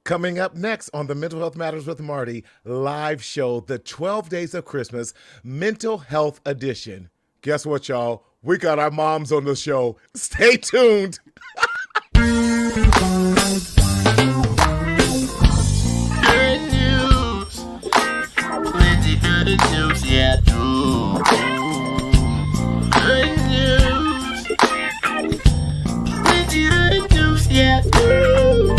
Coming up next on the Mental Health Matters with Marty live show, the 12 Days of Christmas Mental Health Edition. Guess what, y'all? We got our moms on the show. Stay tuned. Good news. Plenty good news, yeah, true. Good news. Plenty good news, yeah, true.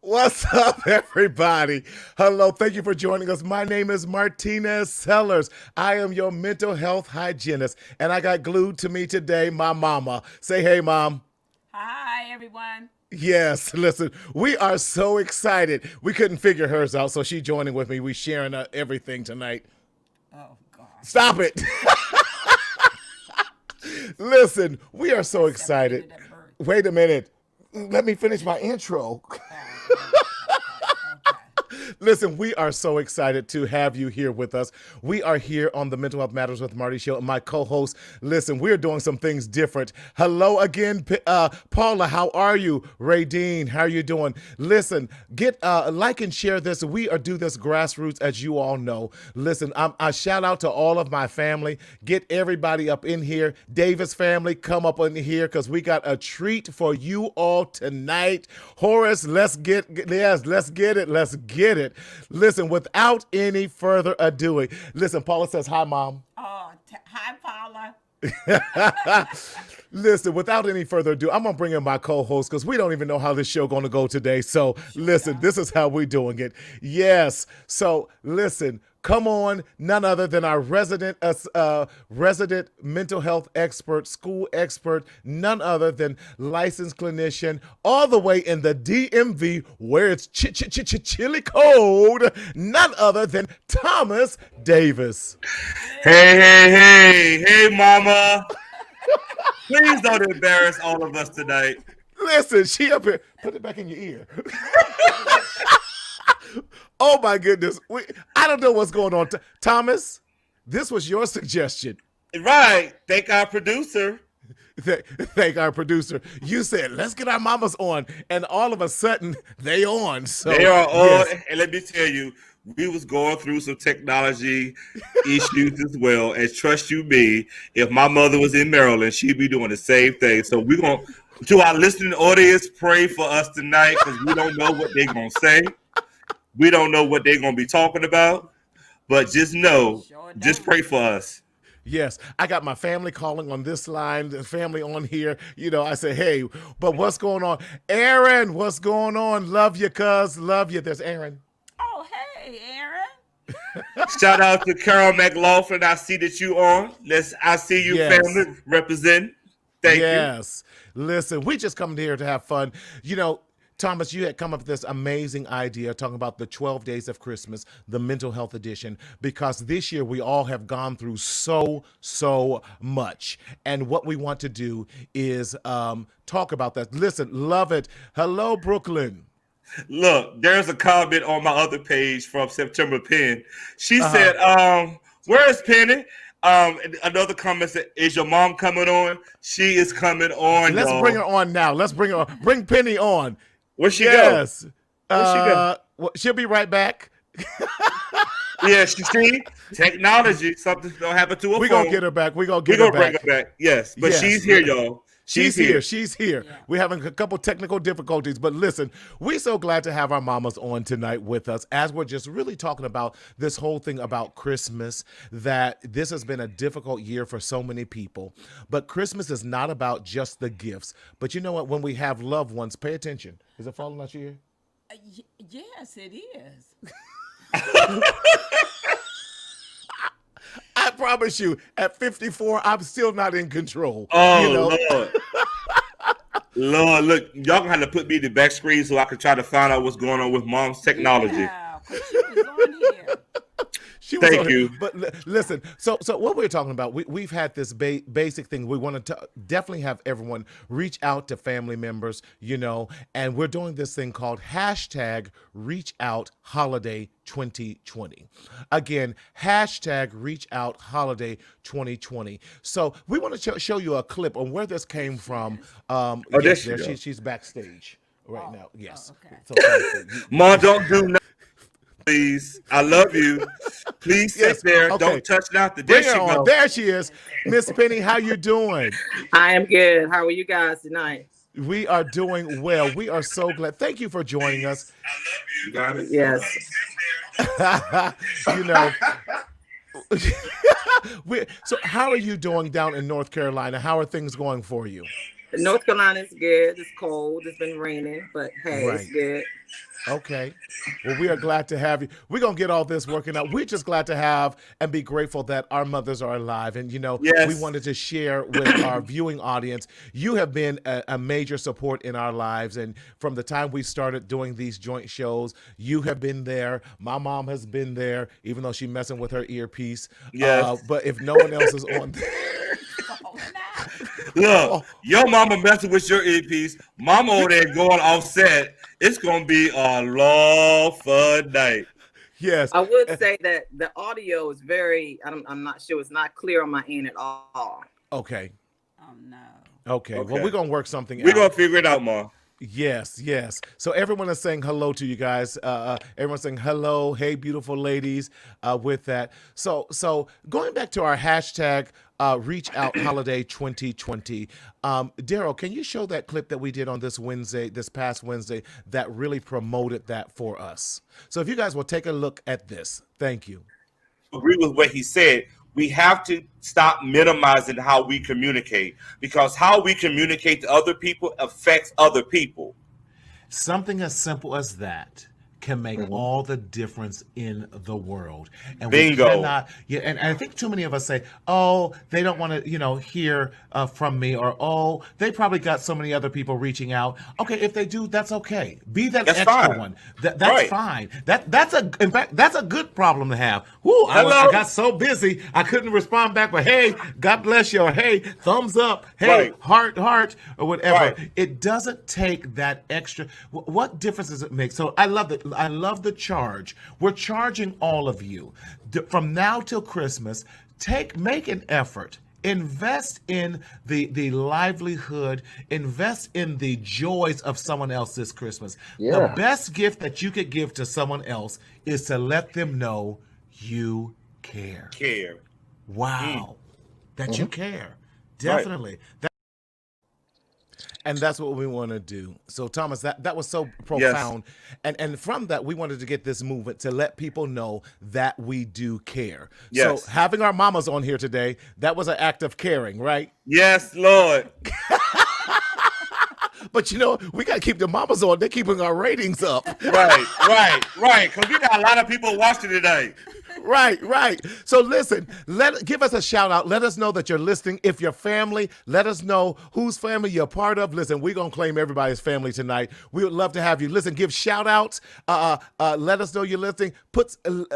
What's up, everybody? Hello, thank you for joining us. My name is Martinez Sellers. I am your mental health hygienist, and I got glued to me today, my mama. Say hey, Mom. Hi, everyone. Yes, listen, we are so excited. We couldn't figure hers out, so she's joining with me. We sharing everything tonight. Oh, God. Stop it. Listen, we are so excited. Wait a minute. Let me finish my intro. Listen, we are so excited to have you here with us. We are here on the Mental Health Matters with Marty show. And my co-host, listen, we're doing some things different. Hello again, Paula. How are you? Ray Dean, how are you doing? Listen, get like and share this. We do this grassroots, as you all know. Listen, I shout out to all of my family. Get everybody up in here. Davis family, come up in here because we got a treat for you all tonight. Horace, let's get it. Let's get it. Listen, without any further ado, listen, Paula says, hi, Mom. Oh, hi, Paula. Listen, without any further ado, I'm going to bring in my co-host because we don't even know how this show going to go today. So listen, this is how we're doing it. Yes. So listen, come on, none other than our resident mental health expert, school expert, none other than licensed clinician, all the way in the DMV where it's chilly cold, none other than Thomas Davis. Hey, mama. Please don't embarrass all of us tonight. Listen, she up here. Put it back in your ear. Oh, my goodness. I don't know what's going on. Thomas, this was your suggestion. Right. Thank our producer. Thank our producer. You said, let's get our mamas on. And all of a sudden, they on. So they are on. Yes. And let me tell you, we was going through some technology issues as well. And trust you me, if my mother was in Maryland, she'd be doing the same thing. So we're going to our listening audience, pray for us tonight because we don't know what they're going to say. We don't know what they're going to be talking about. But just know, just pray for us. Yes, I got my family calling on this line, the family on here. You know, I say, hey, but what's going on? Aaron, what's going on? Love you, cuz. Love you. There's Aaron. Oh, hey, Aaron. Shout out to Carol McLaughlin. I see that you on. I see you, Yes. family, represent. Thank you. Yes. Listen, we just come here to have fun. You know, Thomas, you had come up with this amazing idea talking about the 12 Days of Christmas, the mental health edition, because this year we all have gone through so much. And what we want to do is talk about that. Listen, love it. Hello, Brooklyn. Look, there's a comment on my other page from September Penn. She said, where is Penny? Another comment said, is your mom coming on? She is coming on. Let's bring her on now. Let's bring her on. Bring Penny on. Where'd she go? Where'd she go? Well, she'll be right back. Yeah, she see technology. Something's gonna happen to her. We're gonna get her back. We're gonna bring her back. Yes, but she's here, y'all. She's here. She's here. Yeah. We're having a couple technical difficulties, but listen, we're so glad to have our mamas on tonight with us as we're just really talking about this whole thing about Christmas, that this has been a difficult year for so many people. But Christmas is not about just the gifts. But you know what? When we have loved ones, pay attention. Is it falling out your ear? Yes, it is. I promise you, at 54, I'm still not in control. Oh, you know? Lord. Lord, look, y'all gonna have to put me in the back screen so I can try to find out what's going on with mom's technology. Yeah, 'cause she was on here. She was Thank on here. you. But listen, so what we're talking about, we've had this basic thing. We want to definitely have everyone reach out to family members, and we're doing this thing called hashtag Reach Out Holiday 2020. Again, hashtag Reach Out Holiday 2020. So we want to show you a clip on where this came from. there she go. She's backstage right now. Yes. okay. So thank you. Ma, don't do nothing, please. I love you. Please sit Yes, there. okay. Don't touch nothing. There Bring she her on. goes. There she is. Miss Penny, how you doing? I am good. How are you guys tonight? We are doing well. We are so glad. Thank you for joining us. You got it? Yes. So how are you doing down in North Carolina? How are things going for you? North Carolina is good. It's cold. It's been raining, but hey, Right. it's good. Okay. Well, we are glad to have you. We're going to get all this working out. We're just glad to have and be grateful that our mothers are alive. And, Yes. we wanted to share with our viewing audience. You have been a major support in our lives. And from the time we started doing these joint shows, you have been there. My mom has been there, even though she's messing with her earpiece. Yes. But if no one else is on Falling out. Look, your mama messing with your earpiece. Mama over there going offset. It's gonna be a long fun night. yes. I would say that the audio is I'm not sure, it's not clear on my end at all. Okay. Oh no. Okay. Well, Okay. we're going to work something We're out. gonna figure it out, Ma. Yes. So everyone is saying hello to you guys. Everyone's saying hello, hey, beautiful ladies. With that, so going back to our hashtag Reach Out Holiday 2020. Daryl, can you show that clip that we did on this past Wednesday, that really promoted that for us? So if you guys will take a look at this, thank you. Agree with what he said. We have to stop minimizing how we communicate, because how we communicate to other people affects other people. Something as simple as that can make all the difference in the world. And Bingo. we cannot, and I think too many of us say, oh, they don't want to, hear from me, or, oh, they probably got so many other people reaching out. Okay, if they do, that's okay. Be that That's extra fine. one. That's Right. fine. In fact, that's a good problem to have. Whoo, I Hello? got so busy, I couldn't respond back, but hey, God bless you, or hey, thumbs up, hey, Right. heart, or whatever. Right. It doesn't take that extra. What difference does it make? So I love it. I love the charge. We're charging all of you from now till Christmas. Make an effort. Invest in the livelihood. Invest in the joys of someone else this Christmas. The best gift that you could give to someone else is to let them know you care. Care. Wow, that you care. Definitely. And that's what we want to do. So, Thomas, that was so profound. And from that, we wanted to get this movement to let people know that we do care. Yes. So having our mamas on here today, that was an act of caring, right? Yes, Lord. But, we got to keep the mamas on. They're keeping our ratings up. Right. Because we got a lot of people watching today. Right. So listen, give us a shout out. Let us know that you're listening. If you're family, let us know whose family you're part of. Listen, we're going to claim everybody's family tonight. We would love to have you. Listen, give shout outs. Let us know you're listening.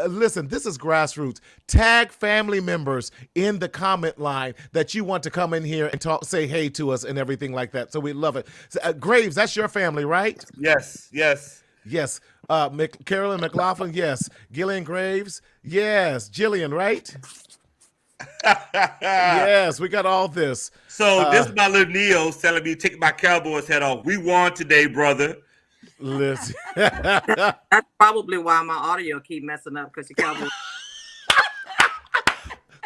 Listen, this is grassroots. Tag family members in the comment line that you want to come in here and say hey to us and everything like that. So we love it. So, Graves, that's your family, right? Yes. Yes. Carolyn McLaughlin, yes. Gillian Graves, yes. Jillian, right? Yes, we got all this. So this is my little Neo telling me take my Cowboys hat off. We won today, brother. Listen. That's probably why my audio keep messing up, because you Cowboys.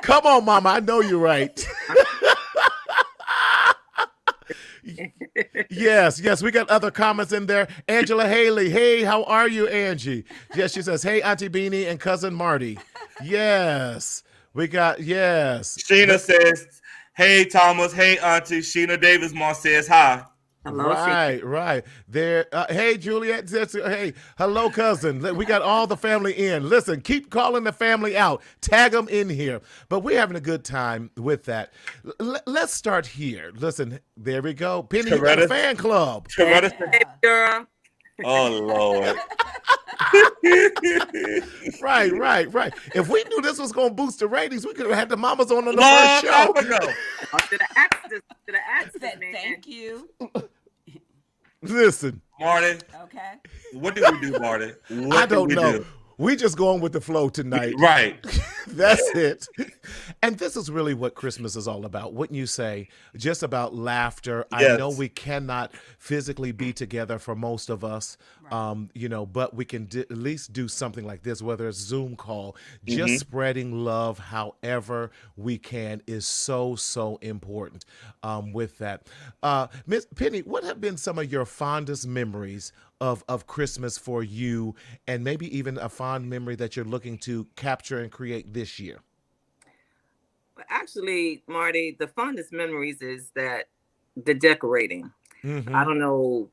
Come on, Mama. I know you're right. Yes, we got other comments in there. Angela Haley, hey, how are you, Angie? Yes, she says, hey, Auntie Beanie and Cousin Marty. Yes, we got, yes. Sheena says, hey, Thomas. Hey, Auntie. Sheena Davis Mom says hi. Hello, Right. There. Hey, Juliet. Hey, hello, cousin. We got all the family in. Listen, keep calling the family out. Tag them in here. But we're having a good time with that. Let's start here. Listen, there we go. Penny, you got a fan club. Coretta, Hey, girl. oh, Lord. Right. If we knew this was gonna boost the ratings, we could have had the mamas on the Long first show. time ago. To the access, Said man. thank you. Listen, Marty, Okay. what did we do, Marty? What I did don't we know. do? We just going with the flow tonight. Right. That's it. And this is really what Christmas is all about, wouldn't you say? Just about laughter. I Yes. know we cannot physically be together for most of us, but we can at least do something like this, whether it's Zoom call. Just spreading love however we can is so, so important with that. Miss Penny, what have been some of your fondest memories of Christmas for you, and maybe even a fond memory that you're looking to capture and create this year? Actually, Marty, the fondest memories is that the decorating. Mhm. I don't know.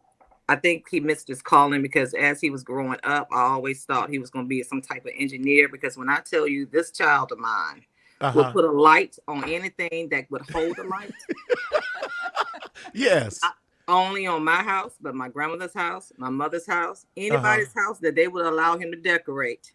I think he missed his calling because as he was growing up, I always thought he was going to be some type of engineer. Because when I tell you this child of mine would put a light on anything that would hold a light, Yes. only on my house, but my grandmother's house, my mother's house, anybody's house that they would allow him to decorate.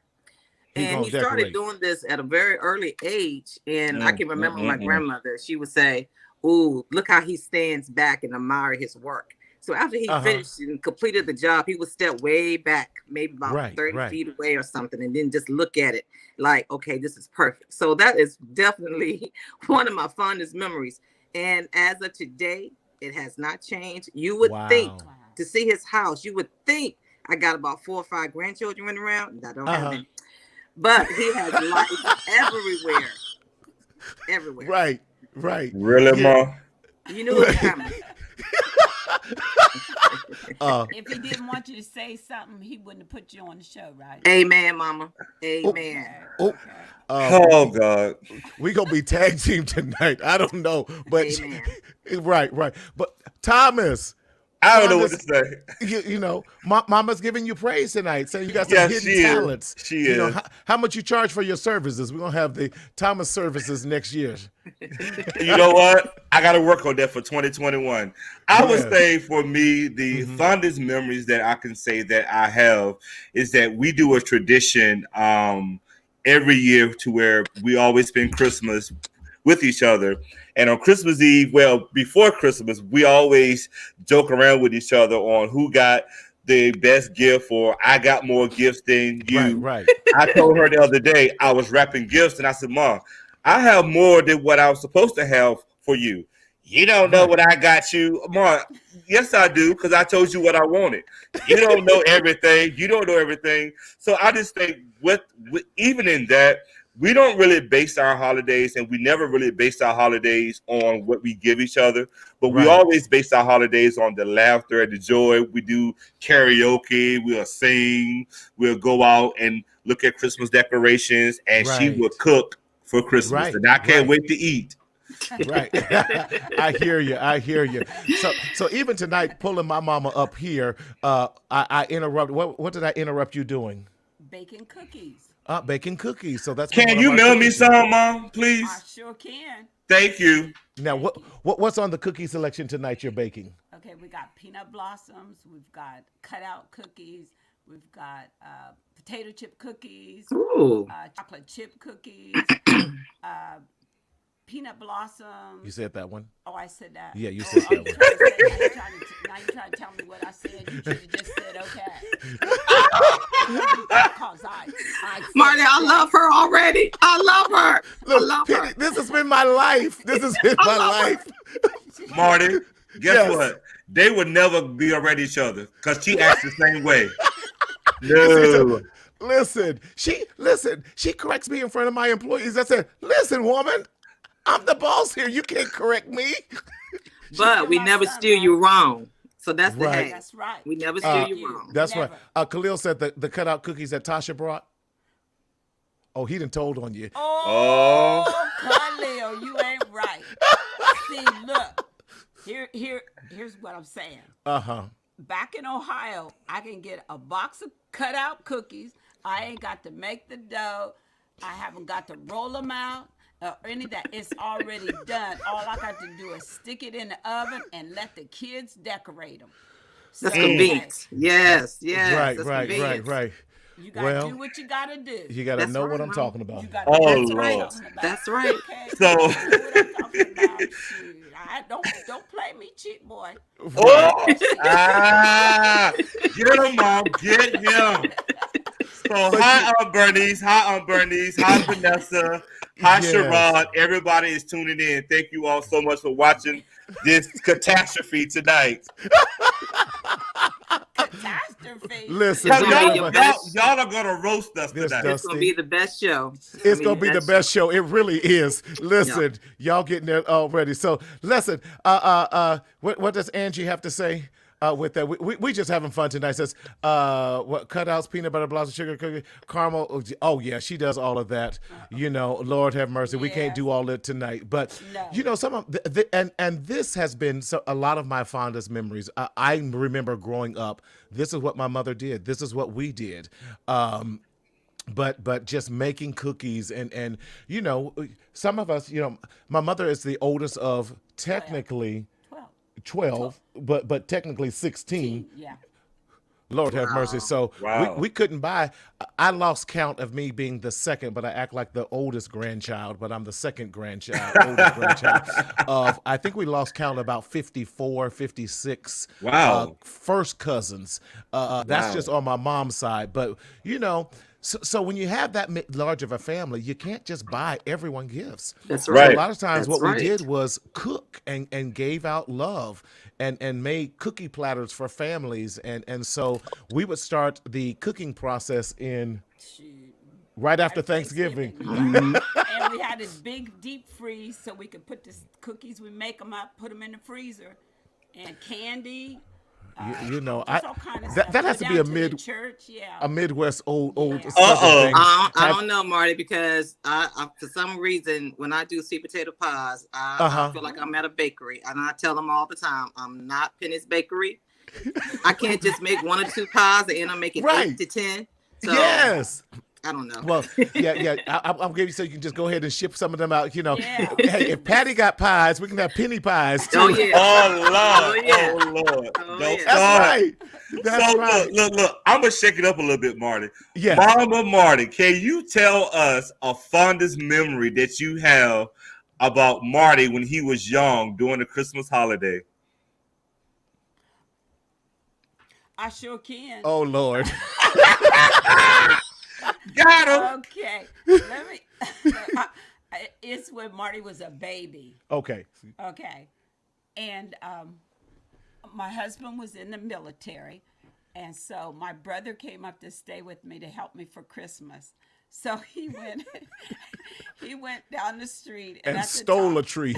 And he started doing this at a very early age. And I can remember my grandmother, she would say, "Ooh, look how he stands back and admire his work." So after he finished and completed the job, he would step way back, maybe about 30 feet away or something, and then just look at it like, okay, this is perfect. So that is definitely one of my fondest memories. And as of today, it has not changed. You would think to see his house, you would think I got about 4 or 5 grandchildren running around. I don't have any. But he has lights everywhere. Everywhere. Right. Really, Ma? You knew it was coming. If he didn't want you to say something, he wouldn't have put you on the show, right? Amen, mama. Amen. Oh, God. We gonna be tag team tonight. I don't know, but Amen. right. But Thomas, I don't know what to say. Mama's giving you praise tonight, saying you got some Yes, hidden she is. talents. She is. How much you charge for your services? We're gonna have the Thomas services next year. You know what? I got to work on that for 2021. I would say for me, the fondest memories that I can say that I have is that we do a tradition every year to where we always spend Christmas with each other. And on Christmas Eve, well, before Christmas, we always joke around with each other on who got the best gift or I got more gifts than you. Right. I told her the other day I was wrapping gifts and I said, Mom, I have more than what I was supposed to have for you. You don't know what I got you. Mom, yes, I do, because I told you what I wanted. You don't know everything. You don't know everything. So I just think with even in that, we don't really base our holidays, and we never really base our holidays on what we give each other, but we always base our holidays on the laughter and the joy. We do karaoke, we'll sing, we'll go out and look at Christmas decorations, and she will cook for Christmas, and I can't wait to eat. Right. I hear you. So even tonight, pulling my mama up here, I interrupt. What did I interrupt you doing? Baking cookies. Baking cookies. So that's. Can you mail me some, Mom, please? I sure can. Thank you. Now, what's on the cookie selection tonight you're baking? Okay, we got peanut blossoms. We've got cutout cookies. We've got potato chip cookies. Ooh. Chocolate chip cookies. Peanut blossoms. You said that one? Oh, I said that. Yeah, you said that one. Now you're trying to tell me what I said. You should have just said okay. Because Marty, I love her already. I love her. Look, I love Penny, her. this has been my life. This has been my life. Marty, guess what? They would never be around each other because she acts the same way. No. Listen, she corrects me in front of my employees. I said, listen, woman, I'm the boss here. You can't correct me. But we never steer you wrong. So that's the Right. hack. That's right. We never steer you wrong. That's Never. right. Khalil said the cutout cookies that Tasha brought. Oh, he done told on you. Oh, Khalil, you ain't right. See, look, here's what I'm saying. Back in Ohio, I can get a box of cutout cookies. I ain't got to make the dough. I haven't got to roll them out or any of that. It's already done. All I got to do is stick it in the oven and let the kids decorate them. That's convenient. Yes. Right, That's right, right, convenient. right. You gotta do what you gotta do. You gotta know what I'm talking about. You gotta Oh, know what I'm Lord. talking about. That's right. Okay? So- You know what I'm talking about. Shoot. Don't play me, cheap boy. Oh, get him, Mom. Get him. So hi, Bernice. Hi, Bernice. Hi, Vanessa. Hi, Yes. Sherrod. Everybody is tuning in. Thank you all so much for watching this catastrophe tonight. Catastrophe. Listen, It's gonna be Y'all, your best. y'all are gonna roast us This tonight. does- It's gonna be the best show. It's gonna be the best show. It really is. Listen, y'all getting there already. So listen, what does Angie have to say with that? We just having fun tonight. Says what cutouts, peanut butter, blossom sugar cookie, caramel. Oh yeah, she does all of that. You know, Lord have mercy. We can't do all that tonight. But No. you know, some of and this has been a lot of my fondest memories. I remember growing up. This is what my mother did. This is what we did. But just making cookies and you know, some of us, you know, my mother is the oldest of technically 12 but technically 16. Yeah. Lord have mercy. So Wow. we couldn't buy. I lost count of me being the second, but I act like the oldest grandchild, but I'm the second grandchild, oldest grandchild of, I think we lost count about 54, 56 Wow. first cousins. That's just on my mom's side. But, you know, so when you have that large of a family, you can't just buy everyone gifts. That's So right. a lot of times That's what right. we did was cook and gave out love and made cookie platters for families. And so we would start the cooking process in Shoot. right after Thanksgiving. And we had this big deep freeze so we could put the cookies, we make them up, put them in the freezer, and candy. You know, Just all kind of that stuff. has Go to be down a mid the church, yeah. a Midwest old Yeah. Southern thing. I Type- don't know, Marty, because I for some reason when I do sweet potato pies, I feel like I'm at a bakery, and I tell them all the time, I'm not Penny's Bakery. I can't just make 1 or 2 pies and end up making Right. 8 to 10. So Yes. I don't know. Well, yeah. I'll give you so you can just go ahead and ship some of them out. You know, Yeah. hey, if Patty got pies, we can have penny pies too. Oh yeah. Oh Lord. Oh, yeah. Oh Lord. Oh, Don't yeah. That's start. right. That's So right. look. I'm gonna shake it up a little bit, Marty. Yes. Mama Marty, can you tell us a fondest memory that you have about Marty when he was young during the Christmas holiday? I sure can. Oh Lord. Got him. Okay. Let me. It's when Marty was a baby. Okay. Okay. And my husband was in the military. And so my brother came up to stay with me to help me for Christmas. So he went down the street And at the stole a top- tree.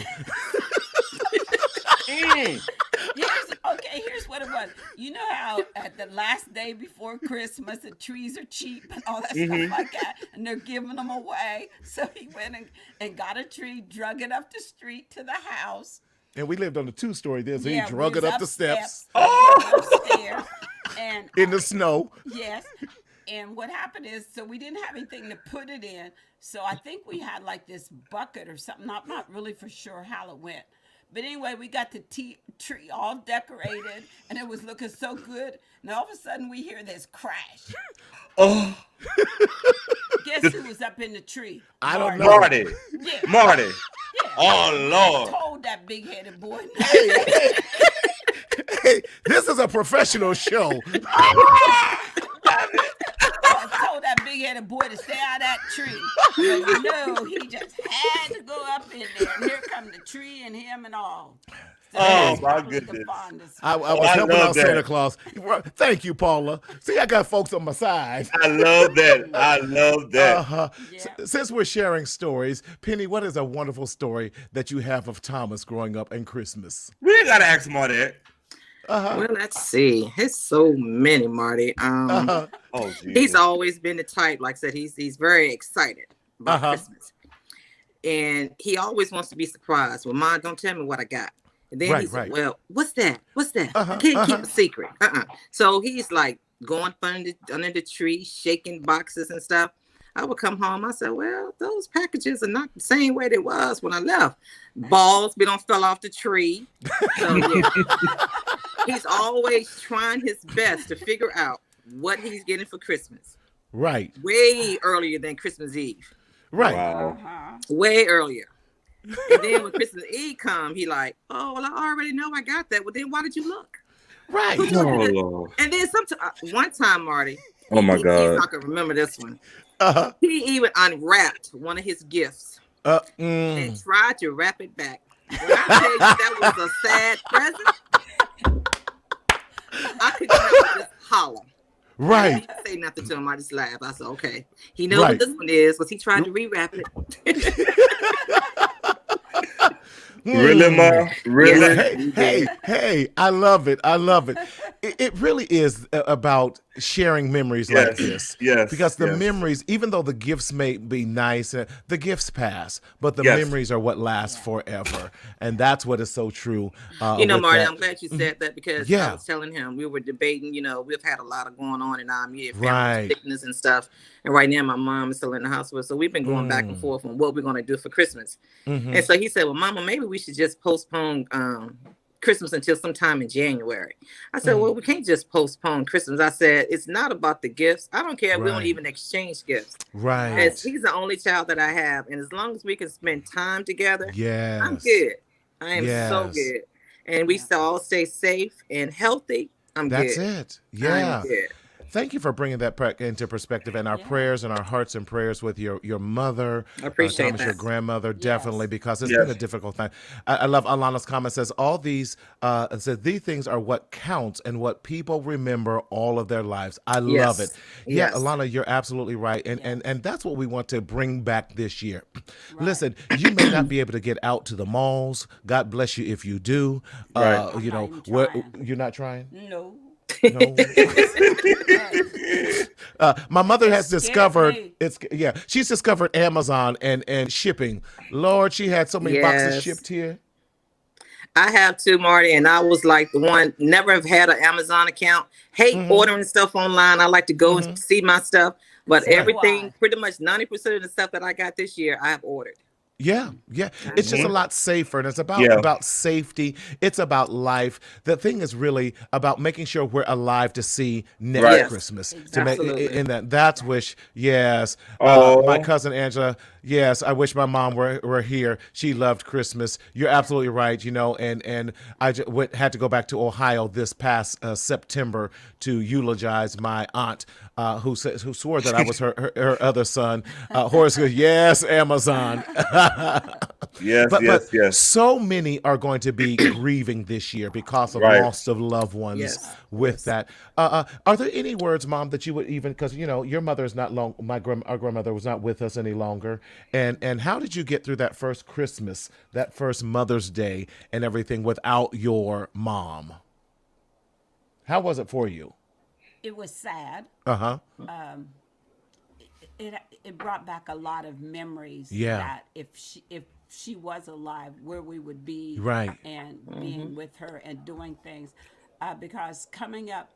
Here's what it was. You know how at the last day before Christmas the trees are cheap and all that stuff like that, and they're giving them away. So he went and got a tree, drug it up the street to the house. And we lived on the 2-story there, so Yeah, he drug we it was up the steps upstairs, and in the snow. yes. And what happened is, so we didn't have anything to put it in. So I think we had like this bucket or something. I'm not really for sure how it went. But anyway, we got the tree all decorated, and it was looking so good. And all of a sudden, we hear this crash. Oh, Guess who was up in the tree? I don't know. Marty. Yeah. Marty. Yeah. Oh Lord. I told that big-headed boy. Hey, this is a professional show. I told that big-headed boy to stay out of that tree. But no, he just had to go up in there. And here come the tree and him and all. So Oh, that's my probably the goodness. fondest I one. was I helping love out that. Santa Claus. Thank you, Paula. See, I got folks on my side. I love that. I love that. Uh-huh. Yeah. Since we're sharing stories, Penny, what is a wonderful story that you have of Thomas growing up and Christmas? We ain't gotta ask Marty that. Well, let's see. There's so many, Marty. Uh-huh. Oh, He's Jesus. always been the type, like I said, he's very excited about Christmas. And he always wants to be surprised. Well, Mom, don't tell me what I got. And then he said, well, what's that? What's that? I can't keep a secret. So he's like going under the tree, shaking boxes and stuff. I would come home. I said, well, those packages are not the same way they was when I left. Balls be don't fell off the tree. So yeah. He's always trying his best to figure out what he's getting for Christmas. Right. way earlier than Christmas Eve. Right. Wow. Way earlier. And then when Christmas Eve come, he like, oh, well, I already know I got that. Well, then why did you look? Right. Who told you that? Lord. And then one time, Marty. Oh my He's God. not gonna remember this one. Uh-huh. He even unwrapped one of his gifts and tried to wrap it back. When I tell you that was a sad present, I could just holler. I didn't even say nothing to him. I just laughed. I said, okay. He knows what this one is because he tried to rewrap it. Really, Ma? Really? Hey, I love it. I love it. It really is about sharing memories like this. Yes. Because the memories, even though the gifts may be nice, the gifts pass, but the memories are what last forever. And that's what is so true. Marty, I'm glad you said that because Yeah. I was telling him we were debating, we've had a lot of going on in our immediate family, Right. sickness and stuff. And right now my mom is still in the hospital. So we've been going back and forth on what we're going to do for Christmas. And so he said, well, Mama, maybe we should just postpone Christmas until sometime in January. I said, well, we can't just postpone Christmas. I said, it's not about the gifts. I don't care. We don't even exchange gifts. Right. As he's the only child that I have. And as long as we can spend time together, Yes. I'm good. I am so good. And we all stay safe and healthy. I'm That's good. it. Yeah. I'm good. Thank you for bringing that into perspective, and our prayers and our hearts and prayers with your mother, I appreciate Thomas, that. your grandmother, definitely, because it's been a difficult time. I love Alana's comment. Says all these these things are what counts and what people remember all of their lives. I love it. Yeah, Alana, you're absolutely right, and that's what we want to bring back this year. Listen, you may not be able to get out to the malls. God bless you if you do. You're not trying. No. No. My mother has discovered she's discovered Amazon and shipping. Lord, she had so many boxes shipped here. I have too, Marty, and I was like the one, never have had an Amazon account. Hate ordering stuff online. I like to go and see my stuff, but everything, pretty much 90% of the stuff that I got this year, I have ordered. Yeah. It's just a lot safer, and it's about safety. It's about life. The thing is really about making sure we're alive to see next Christmas. Exactly. To make in that's wish. Yes. My cousin Angela. Yes, I wish my mom were here. She loved Christmas. You're absolutely right. And I had to go back to Ohio this past September to eulogize my aunt, who swore that I was her other son. Horace goes, yes, Amazon. Yes. So many are going to be grieving this year because of loss of loved ones with that. Are there any words, Mom, that you would even, because your mother is not long, our grandmother was not with us any longer. And how did you get through that first Christmas, that first Mother's Day and everything without your mom? How was it for you? It was sad. Uh-huh. It brought back a lot of memories. Yeah. That if she was alive, where we would be. Right. And being with her and doing things, because coming up,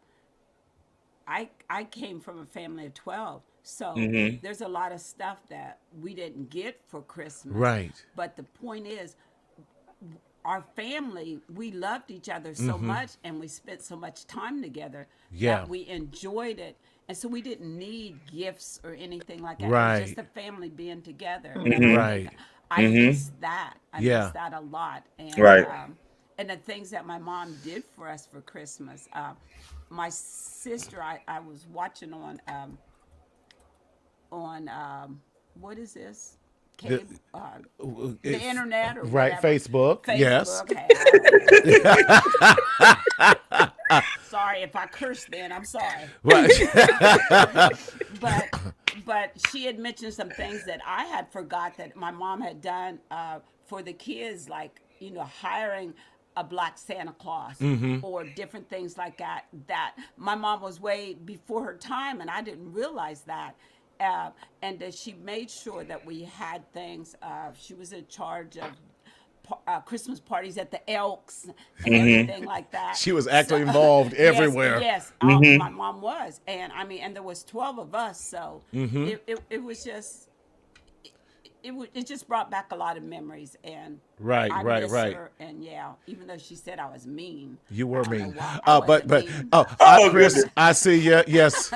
I came from a family of 12, so there's a lot of stuff that we didn't get for Christmas. Right. But the point is, our family, we loved each other so much, and we spent so much time together that we enjoyed it. And so we didn't need gifts or anything like that. Right. It was just the family being together. Right. I miss that. I miss that a lot. And, Right. And the things that my mom did for us for Christmas. My sister, I was watching on what is this? Cable, the internet or whatever. Facebook. Yes. Sorry if I cursed then. I'm sorry. Right. But she had mentioned some things that I had forgot that my mom had done for the kids, like hiring a black Santa Claus or different things like that. That my mom was way before her time, and I didn't realize that. And that she made sure that we had things. She was in charge of Christmas parties at the Elks and everything like that. She was actually involved everywhere. Yes, my mom was, and and there was 12 of us, so it was just. It just brought back a lot of memories, and I miss her, and even though she said I was mean, you were mean. Chris, I see you. Yes.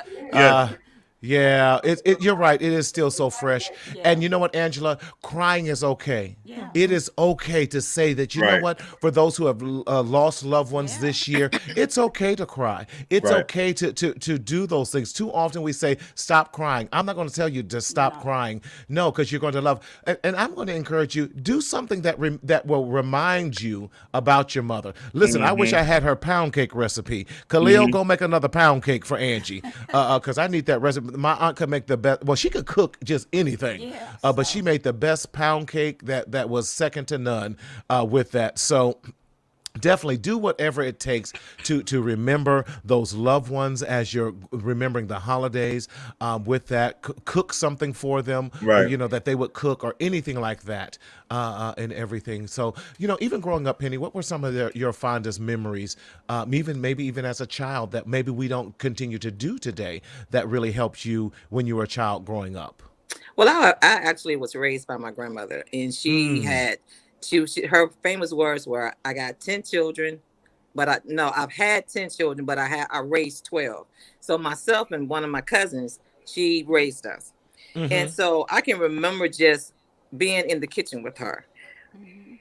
Yeah, you're right. It is still so fresh. Yeah. And you know what, Angela? Crying is okay. Yeah. It is okay to say that, you know Right. what? For those who have lost loved ones Yeah. this year, it's okay to cry. It's Right. okay to do those things. Too often we say, stop crying. I'm not going to tell you to stop crying. No, because you're going to love. And I'm going to encourage you, do something that will remind you about your mother. Listen, I wish I had her pound cake recipe. Khalil, go make another pound cake for Angie, because I need that recipe. My aunt could make the best. Well, she could cook just anything, Yeah, but she made the best pound cake that was second to none with that. So definitely do whatever it takes to remember those loved ones as you're remembering the holidays. With that, cook something for them, Right. you know, that they would cook or anything like that, and everything. So, you know, even growing up, Penny, what were some of your fondest memories, maybe even as a child, that maybe we don't continue to do today, that really helped you when you were a child growing up? Well, I actually was raised by my grandmother, and her famous words were, "I got 10 children, but I've had 10 children, but I raised 12." So myself and one of my cousins, she raised us, and so I can remember just being in the kitchen with her.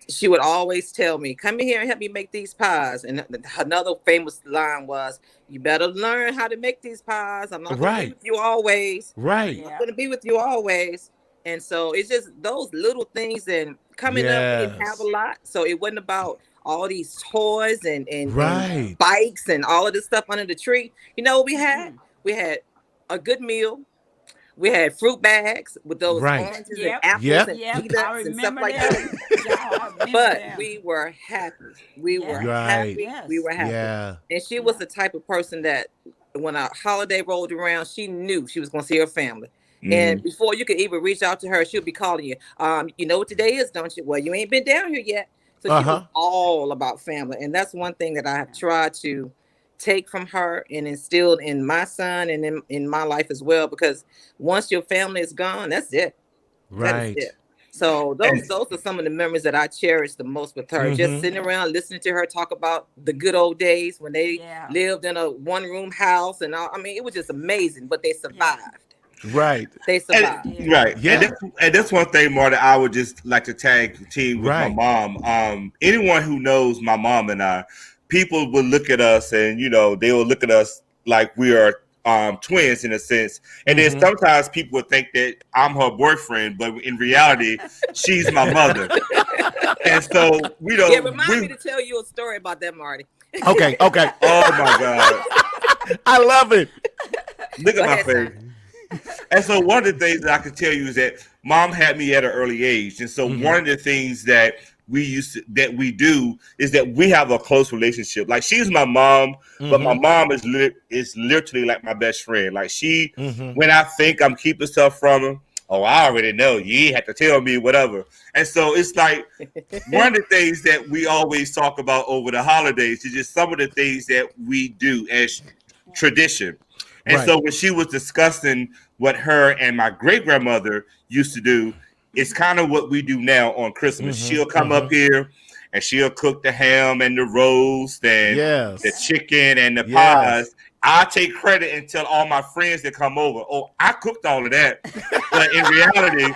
She would always tell me, "Come in here and help me make these pies." And another famous line was, "You better learn how to make these pies. I'm not going to Right. be with you always. Right. Yeah. I'm going to be with you always." And so it's just those little things. And coming up, we didn't have a Yes. lot, so it wasn't about all these toys and Right. bikes and all of this stuff under the tree. You know what we had? We had a good meal. We had fruit bags with those Right. oranges Yep. and apples Yep. and Yep, I peanuts and stuff remember like them. that. Yeah, I remember But them. we were happy. We were Yeah. Right. happy. Yes. We were happy. Yeah. And she was the type of person that when a holiday rolled around, she knew she was going to see her family. And before you could even reach out to her, she'll be calling you. You know what today is, don't you? Well, you ain't been down here yet. So she was all about family. And that's one thing that I have tried to take from her and instilled in my son and in my life as well. Because once your family is gone, that's it. That Right. is it. So those are some of the memories that I cherish the most with her. Just sitting around listening to her talk about the good old days when they lived in a one-room house and all. I mean, it was just amazing. But they survived. Right. They survived. Right. Yeah. And that's one thing, Marty, I would just like to tag team with Right. my mom. Anyone who knows my mom and I, people will look at us and, you know, they will look at us like we are twins in a sense. And then sometimes people would think that I'm her boyfriend, but in reality, she's my mother. And so, you know, Remind me to tell you a story about that, Marty. Okay. Okay. oh my God. I love it. Look at Go my ahead, face. And so one of the things that I can tell you is that mom had me at an early age. And so one of the things that we do is that we have a close relationship. Like she's my mom, but my mom is literally like my best friend. Like when I think I'm keeping stuff from her, oh, I already know. You ain't have to tell me whatever. And so it's like one of the things that we always talk about over the holidays is just some of the things that we do as tradition. And Right. so when she was discussing what her and my great grandmother used to do, it's kind of what we do now on Christmas. She'll come up here and she'll cook the ham and the roast and Yes. the chicken and the Yes. pies. I take credit and tell all my friends that come over, "Oh, I cooked all of that." But in reality,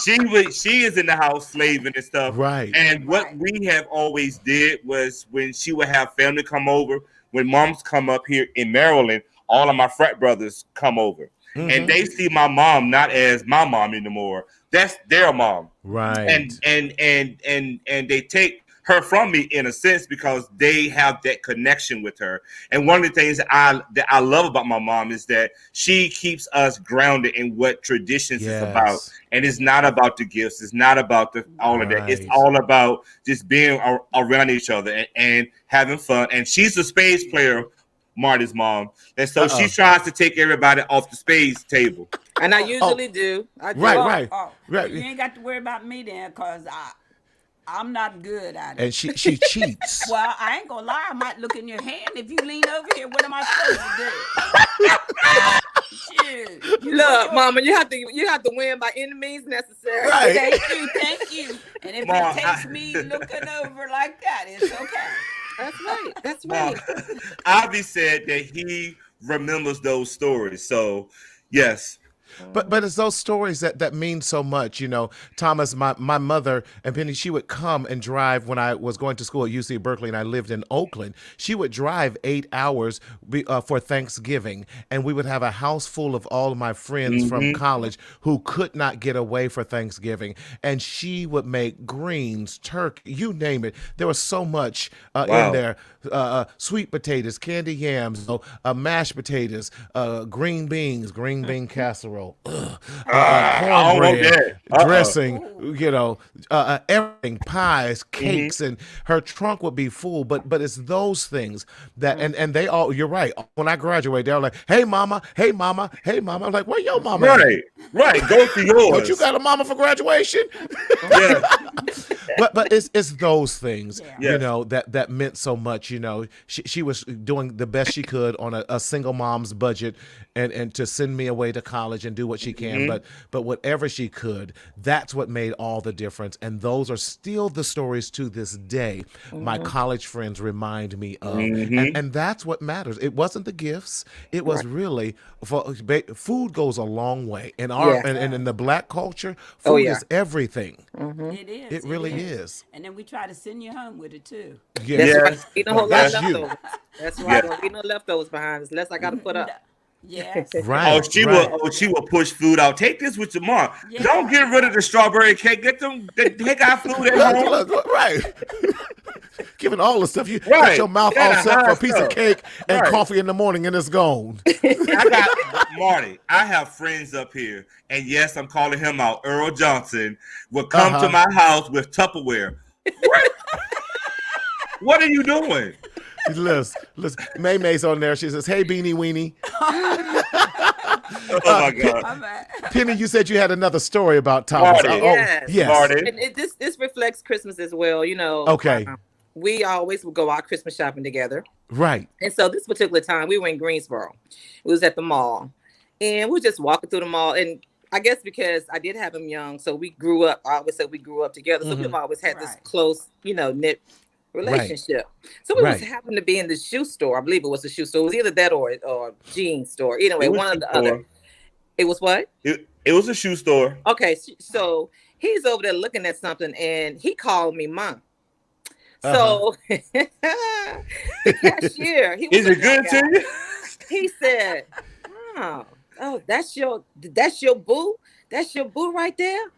she is in the house slaving and stuff. Right. And what we have always did was when she would have family come over, when moms come up here in Maryland, all of my frat brothers come over. And they see my mom not as my mom anymore. That's their mom. Right. And they take her from me in a sense because they have that connection with her. And one of the things that I love about my mom is that she keeps us grounded in what traditions is about. And it's not about the gifts. It's not about all of that. It's all about just being around each other and having fun. And she's a spades player, Marty's mom. And so she tries to take everybody off the spades table. And I usually do. I do. Right. You ain't got to worry about me then, because I'm not good at it. And she cheats. Well, I ain't gonna lie. I might look in your hand if you lean over here. What am I supposed to do? Shoot. Look, Mama, you have to win by any means necessary. Right. Thank you. And if Mom, it takes me looking over like that, it's okay. That's right. Avi said that he remembers those stories. So Yes. But it's those stories that mean so much, Thomas, my mother and Penny, she would come and drive when I was going to school at UC Berkeley and I lived in Oakland. She would drive 8 hours for Thanksgiving, and we would have a house full of all of my friends from college who could not get away for Thanksgiving, and she would make greens, turkey, you name it. There was so much in there. Sweet potatoes, candy yams, mashed potatoes, green bean casserole, cornbread, dressing, everything, pies, cakes, and her trunk would be full. But it's those things that, and they all, you're right. When I graduate, they're like, hey mama, hey mama, hey mama. I'm like, where your mama? Right. Go to yours. But you got a mama for graduation? Yeah. But it's those things, Yes. that meant so much. She was doing the best she could on a single mom's budget, and to send me away to college and do what she can. But whatever she could, that's what made all the difference. And those are still the stories to this day my college friends remind me of. And that's what matters. It wasn't the gifts. It was really food goes a long way. In and in the Black culture, food is everything. It is. It really is. And then we try to send you home with it too. Yes. That's right. No whole lot of That's you. leftovers. That's right. Don't be no leftovers behind us unless I got to put up. Yes. Right. She will push food out. Take this with tomorrow. Yeah. Don't get rid of the strawberry cake. Take our food at home. Right. Giving all the stuff you Right. got your mouth Yeah, all set for a hot piece stuff. of cake and Right. coffee in the morning, and it's gone. Marty, I have friends up here, and yes, I'm calling him out. Earl Johnson will come to my house with Tupperware. What are you doing? Listen, May's on there. She says, "Hey, Beanie Weenie." Oh my God. Penny, you said you had another story about Thomas. Marty. Yes. Marty. And this reflects Christmas as well. Okay. We always would go out Christmas shopping together. Right. And so this particular time we were in Greensboro. It was at the mall. And we were just walking through the mall. And I guess because I did have him young, so we grew up. I always said we grew up together. So we've always had this close, knit relationship. So we was happened to be in the shoe store. I believe it was a shoe store. It was either that or jean store. Anyway, one or the other. It was what? It was a shoe store. Okay, so he's over there looking at something, and he called me mom. So the cashier, he was Is it good to you? He said, "Oh, that's your boo? That's your boo right there?"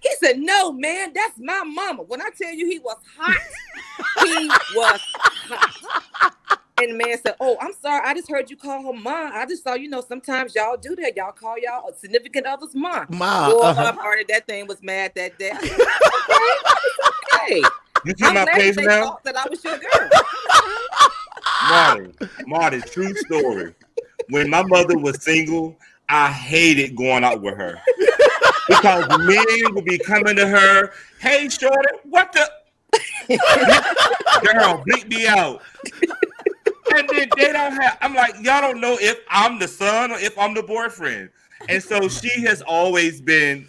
He said, "No, man, that's my mama." When I tell you he was hot, he was hot. And the man said, "Oh, I'm sorry. I just heard you call her mom. I just thought, sometimes y'all do that. Y'all call y'all significant others mom." My part of that thing was mad that day. Okay. You see my face now? Thought that I was your girl. Marty, true story. When my mother was single, I hated going out with her because men would be coming to her. Hey, shorty, what the? Girl, bleep me out. And then they don't have. I'm like, y'all don't know if I'm the son or if I'm the boyfriend. And so she has always been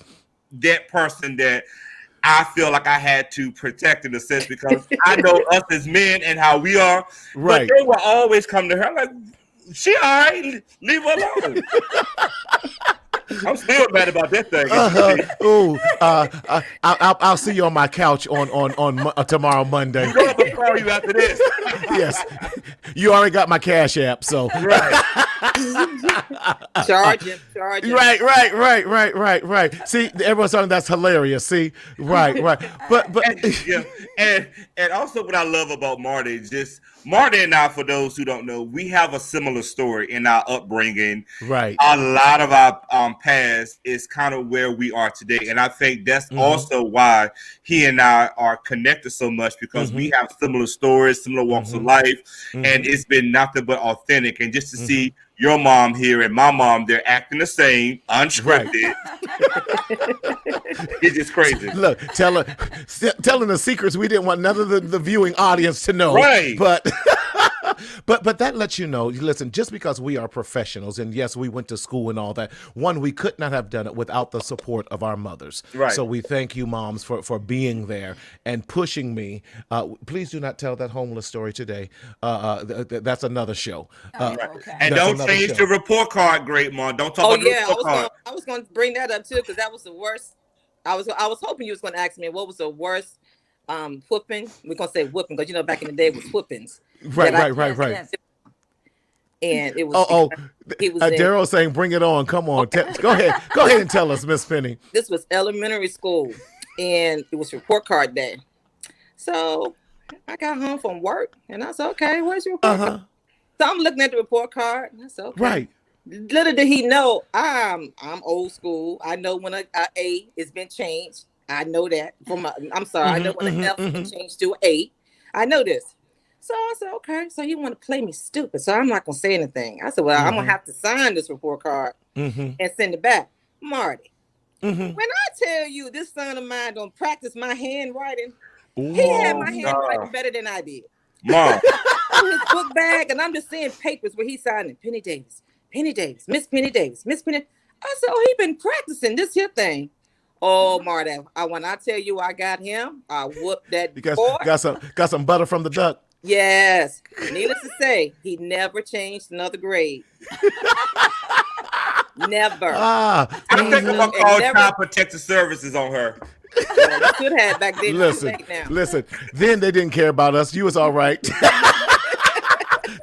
that person that I feel like I had to protect in a sense because I know us as men and how we are. Right. But they will always come to her. I'm like, she all right, leave her alone. I'm still mad about that thing. I'll see you on my couch on tomorrow Monday. I'm gonna call you after this. Yes, you already got my Cash App, so Right. Charge him. Right. See, everyone's saying that's hilarious. See, right. But and also what I love about Marty is just Marty and I, for those who don't know, we have a similar story in our upbringing. Right. A lot of our past is kind of where we are today, and I think that's also why he and I are connected so much because we have similar stories, similar walks of life, and it's been nothing but authentic. And just to see your mom here and my mom, they're acting the same, unscripted. It's just crazy. Look, telling the secrets we didn't want none of the viewing audience to know. Right. But But that lets you know, listen, just because we are professionals, and yes, we went to school and all that, one, we could not have done it without the support of our mothers. Right. So we thank you, moms, for being there and pushing me. Please do not tell that homeless story today. That's another show. Okay. And That's don't another change show. the report card, Great Mom. Don't talk Oh about the yeah, report card. I was going to bring that up too because that was the worst. I was hoping you was going to ask me what was the worst whooping. We're going to say whooping because back in the day it was whoopings. Right. Yes. And it was he was in- Daryl saying, "Bring it on! Come on, go ahead and tell us, Miss Penny." This was elementary school, and it was report card day. So I got home from work, and I said, "Okay, where's your report card?" So I'm looking at the report card, and I said, "Okay." Right. Little did he know, I'm old school. I know when a A has been changed. I know that. I know when an F has been changed to A. I know this. So I said, okay. So he want to play me stupid. So I'm not gonna say anything. I said, well, I'm gonna have to sign this report card and send it back. Marty, when I tell you this son of mine don't practice my handwriting, he had my handwriting better than I did. Mom. In his book bag, and I'm just seeing papers where he's signing Penny Davis, Miss Penny Davis, Miss Penny. I said, oh, he been practicing this here thing. Oh, Marty, when I tell you I got him, I whooped that boy. Got some butter from the duck. Yes. Needless to say, he never changed another grade. Never. I think I'm gonna call Child Protective Services on her. Well, you could have back then. Listen. Then they didn't care about us. You was all right.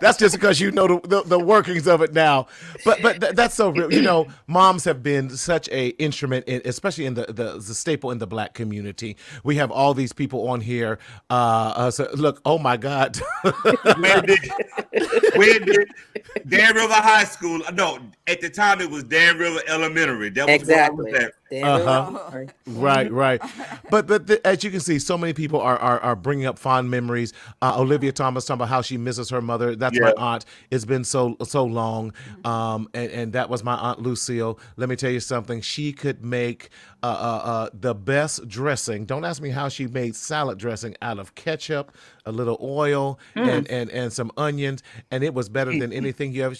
That's just because you know the workings of it now. But that's so real. Moms have been such a instrument, especially in the staple in the Black community. We have all these people on here. So look, oh my God. When did Dan River High School? No, at the time it was Dan River Elementary. That was exactly. Where Right. But as you can see, so many people are bringing up fond memories. Olivia Thomas talking about how she misses her mother. That's my aunt. It's been so long. And that was my Aunt Lucille. Let me tell you something. She could make the best dressing. Don't ask me how she made salad dressing out of ketchup, a little oil, and some onions, and it was better than anything you ever.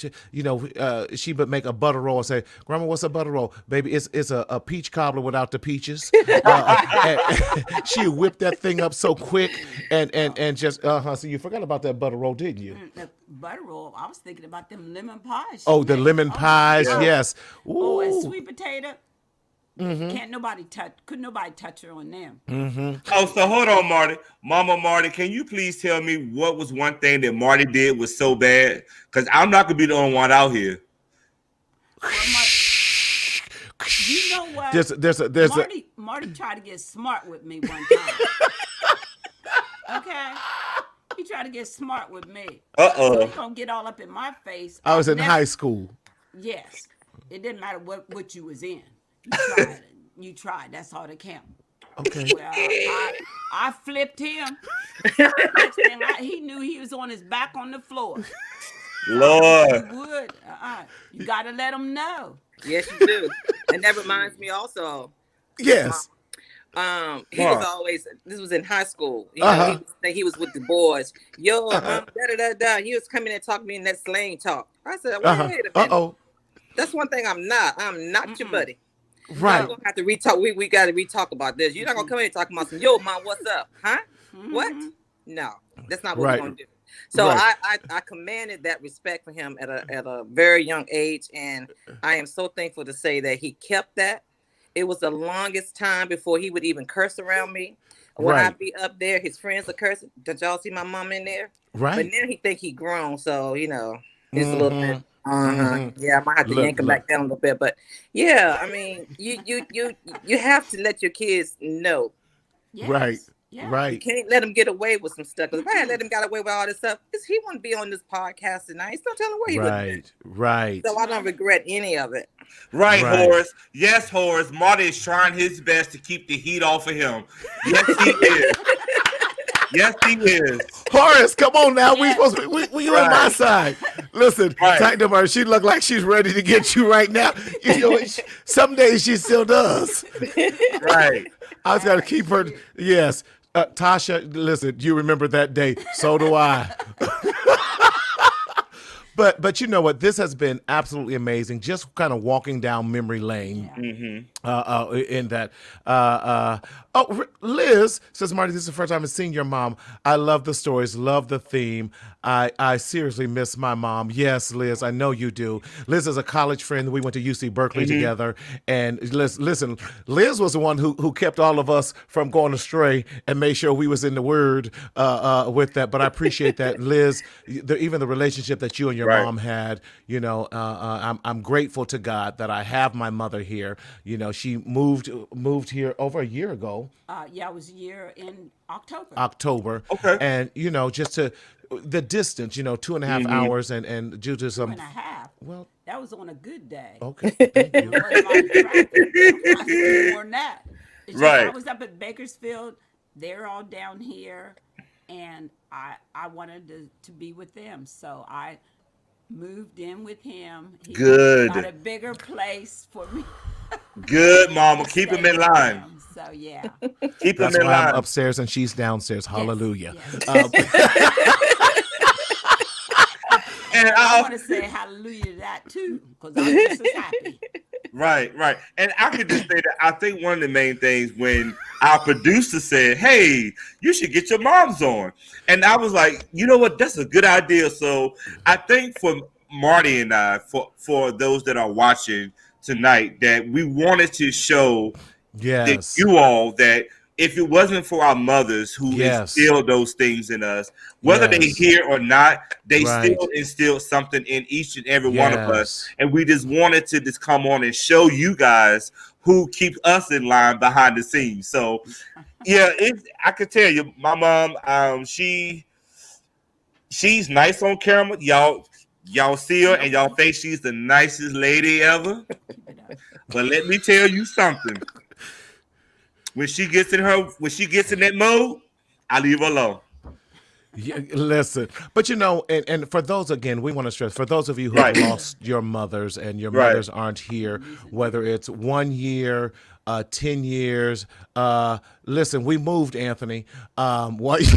She would make a butter roll and say, "Grandma, what's a butter roll, baby? It's a peach cobbler without the peaches." She whipped that thing up so quick, and just So you forgot about that butter roll, didn't you? The butter roll. I was thinking about them lemon pies. Oh, the lemon pies, yes. Ooh. And sweet potato. Couldn't nobody touch her on them. Oh, so hold on, Marty. Mama Marty, can you please tell me what was one thing that Marty did was so bad? Because I'm not gonna be the only one out here. You know what? Marty tried to get smart with me one time. Okay. He tried to get smart with me. So he gonna get all up in my face. I was in high school. Yes. It didn't matter what you was in. You tried. That's all that counted. Okay. Well, I flipped him. He knew he was on his back on the floor. Lord. You would. You got to let him know. Yes, you do. And that reminds me also. Yes. He was always. This was in high school. He was with the boys. Yo, He was coming and talking to me in that slang talk. I said, wait a minute. That's one thing I'm not. I'm not your buddy. Right. We're gonna have to retalk. We got to retalk about this. You're not gonna come in and talk about some. Yo, mom, what's up? Huh? What? No, that's not what we're gonna do. So I commanded that respect for him at a very young age, and I am so thankful to say that he kept that. It was the longest time before he would even curse around me. When I'd be up there, his friends are cursing. Did y'all see my mom in there? Right. But now he think he grown, so it's a little bit. Yeah, I might have to yank him back down a little bit, but yeah, I mean, you have to let your kids know. Yes. Right. Yeah. Right. You can't let him get away with some stuff. Because if I had let him get away with all this stuff, he wouldn't be on this podcast tonight. He's not telling where he would be. Right. So I don't regret any of it. Right, Horace. Yes, Horace. Marty is trying his best to keep the heat off of him. Yes, he is. Yes, he is. Horace, come on now. We supposed to be, you on my side. Listen, talk to her. She look like she's ready to get you right now. Some days she still does. Right. I was going to keep her. Yes. Tasha, listen, you remember that day. So do I. But you know what? This has been absolutely amazing. Just kind of walking down memory lane. In that. Liz says, Marty, this is the first time I've seen your mom. I love the stories, love the theme. I seriously miss my mom. Yes, Liz, I know you do. Liz is a college friend. We went to UC Berkeley together. And listen, Liz was the one who kept all of us from going astray and made sure we was in the Word with that. But I appreciate that, Liz. Even the relationship that you and your mom had. You know, I'm grateful to God that I have my mother here. You know, she moved here over a year ago. Yeah, it was a year in October. Okay. And, you know, just to the distance, you know, 2.5 hours and due to some. 2.5. Well, that was on a good day. Okay. Thank you. It wasn't like traffic. I spent more than that. It's just, I was up at Bakersfield. They're all down here. And I wanted to be with them. So I moved in with him. He got a bigger place for me. Good, Mama. Keep him in line. So, yeah. Keep him That's in why line. I'm upstairs and she's downstairs. Hallelujah. And I want to say hallelujah to that, too, because I'm just as happy. Right. And I could just say that I think one of the main things when our producer said, hey, you should get your moms on. And I was like, you know what? That's a good idea. So I think for Marty and I, for those that are watching tonight, that we wanted to show that you all that if it wasn't for our mothers who instilled those things in us, whether they hear or not, they still instilled something in each and every one of us. And we just wanted to just come on and show you guys who keep us in line behind the scenes. So, yeah, I could tell you, my mom, she's nice on camera. Y'all see her and y'all think she's the nicest lady ever. But let me tell you something. When she gets in that mode, I leave her alone. Yeah, listen, but you know, and for those, again, we want to stress, for those of you who have lost your mothers and your mothers aren't here, whether it's 1 year, 10 years, listen, we moved, Anthony, 1 year.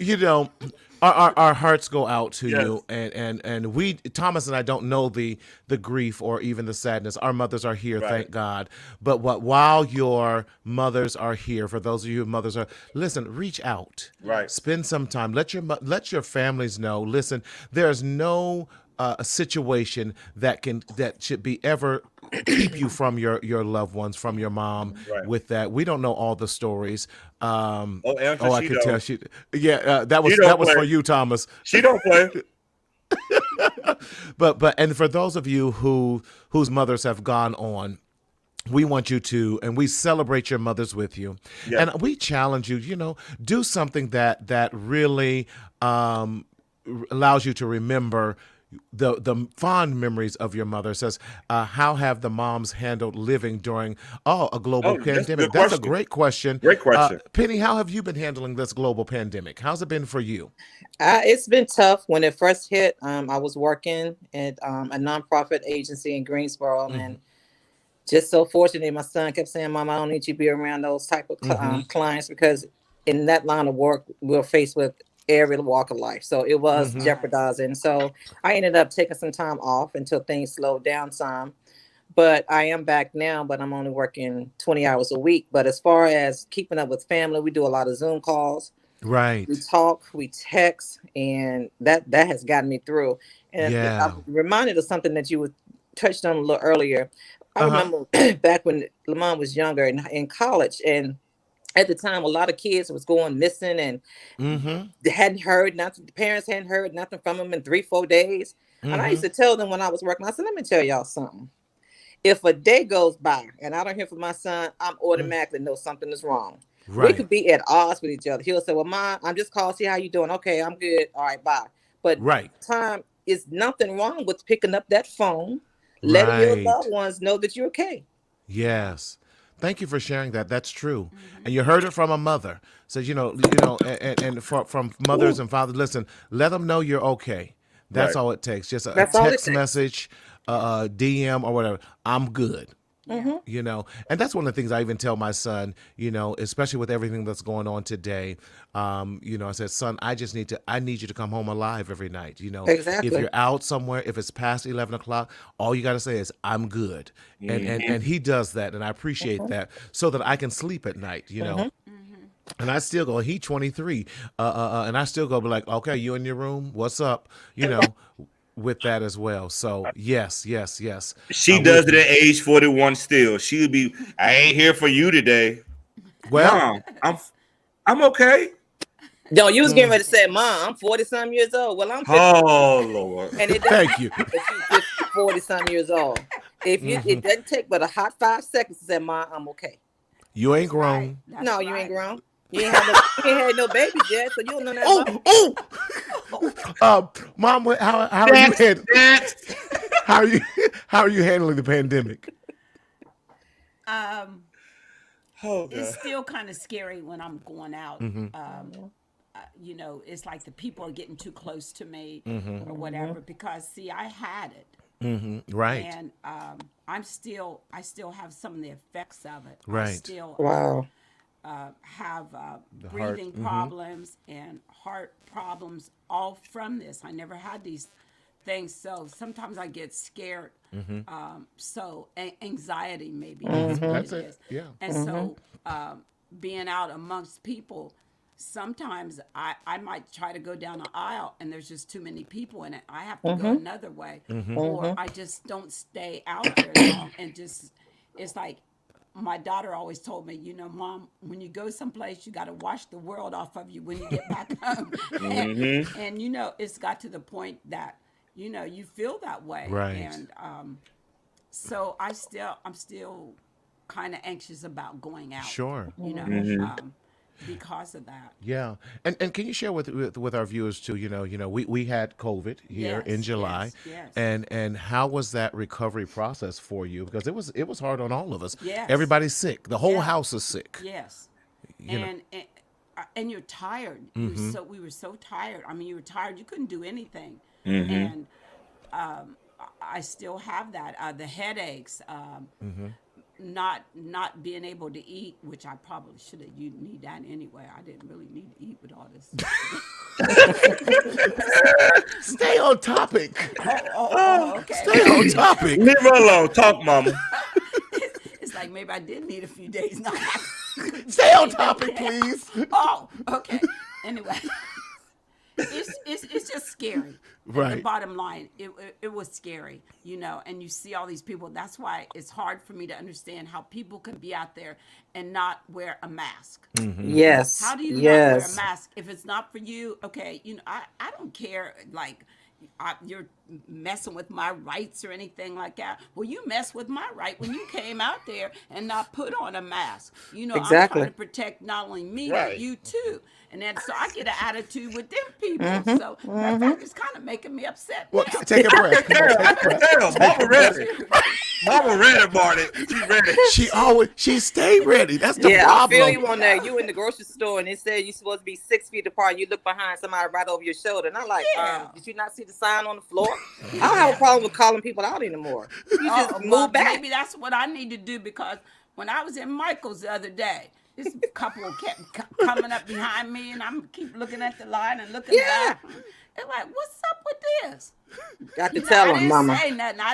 You know, our hearts go out to you, and we, Thomas and I, don't know the grief or even the sadness. Our mothers are here, thank God. But while your mothers are here, for those of you who mothers are, listen, reach out, spend some time, let your families know. Listen, there's no a situation that should be ever keep you from your loved ones, from your mom. With that, we don't know all the stories. I could tell she. Yeah, that was for you, Thomas. She don't play. but and for those of you whose mothers have gone on, we want you to, and we celebrate your mothers with you, and we challenge you. You know, do something that really allows you to remember the fond memories of your mother. Says, how have the moms handled living during a global pandemic? That's a great question. Great question. Penny, how have you been handling this global pandemic? How's it been for you? It's been tough. When it first hit, I was working at a nonprofit agency in Greensboro, and just so fortunate, my son kept saying, Mom, I don't need you to be around those type of clients, because in that line of work, we're faced with every walk of life. So it was jeopardizing. So I ended up taking some time off until things slowed down some. But I am back now, but I'm only working 20 hours a week. But as far as keeping up with family, we do a lot of Zoom calls. Right. We talk, we text, and that has gotten me through. And I'm reminded of something that you touched on a little earlier. I remember back when Lamont was younger in college, and at the time, a lot of kids was going missing, and they hadn't heard nothing. The parents hadn't heard nothing from them in 3-4 days. And I used to tell them when I was working, I said, let me tell y'all something. If a day goes by and I don't hear from my son, I'm automatically know something is wrong. We could be at odds with each other. He'll say, well, Mom, I'm just calling, see how you doing. Okay, I'm good. All right, bye. But time is nothing wrong with picking up that phone, letting your loved ones know that you're okay. Yes. Thank you for sharing that. That's true. And you heard it from a mother. So, and from mothers and fathers, listen, let them know you're okay. That's all it takes. Just a text message, DM or whatever. I'm good. You know, and that's one of the things I even tell my son, you know, especially with everything that's going on today. You know, I said, son, I need you to come home alive every night. You know, Exactly. if you're out somewhere, if it's past 11 o'clock, all you got to say is, I'm good. And he does that. And I appreciate that, so that I can sleep at night, you know. And I still go, he 23, and I still go, be like, okay, you in your room? What's up? You know, with that as well. So yes. She does it at age 41 still. She'll be, I ain't here for you today. Well, Mom, I'm okay. No, you was getting ready to say, Mom, I'm 40-some years old. Well, I'm 50. Oh, Lord. And it thank you. 40-some years old. If you, it doesn't take but a hot 5 seconds to say, Mom, I'm okay. You ain't grown. Right. No, you ain't grown. You ain't had no babies yet, so you don't know that. Mom, how are you handling the pandemic? It's still kind of scary when I'm going out. You know, it's like the people are getting too close to me or whatever, because see, I had it. Right. And I still have some of the effects of it. Right. I still have breathing problems and heart problems, all from this. I never had these things, so sometimes I get scared. So anxiety maybe is what That's it it. is. Yeah. And so being out amongst people, sometimes I might try to go down an aisle and there's just too many people in it. I have to go another way, or I just don't stay out there long, and just, it's like, my daughter always told me, you know, Mom, when you go someplace, you got to wash the world off of you when you get back home. And, you know, it's got to the point that, you know, you feel that way. Right. And so I'm still kind of anxious about going out. Sure. You know, because of that. Yeah. And can you share with our viewers too, you know, we had COVID here in July. Yes. And how was that recovery process for you? Because it was hard on all of us. Yes. Everybody's sick. The whole house is sick. Yes. You know. And you're tired. We were so tired. I mean, you were tired. You couldn't do anything. And I still have that. The headaches, not being able to eat, which I probably should have. You need that anyway. I didn't really need to eat with all this. Stay on topic. Okay. Stay on topic. Leave her alone. Talk, Mama. It's like maybe I did need a few days not. Stay on topic, please. Oh, okay. Anyway, it's just scary. Right. The bottom line, it was scary, you know, and you see all these people. That's why it's hard for me to understand how people can be out there and not wear a mask. Yes. How do you not wear a mask if it's not for you? Okay, you know, I don't care, like, you're messing with my rights or anything like that. Well, you mess with my right when you came out there and not put on a mask. You know, Exactly. I'm trying to protect not only me, but you too. And then so I get an attitude with them people. So that is kind of making me upset. Well, now. take a breath. Come on, take a breath. Mama ready. Mama ready, Marty. She ready. She stayed ready. That's the I problem. feel you on that. You in the grocery store and it said you're supposed to be 6 feet apart. You look behind somebody right over your shoulder. And I'm like, did you not see the sign on the floor? I don't have a problem with calling people out anymore. You just move back. Maybe that's what I need to do, because when I was in Michael's the other day, this couple kept coming up behind me, and I'm keep looking at the line and looking back. They're like, "What's up with this?" Got to tell them, Mama. I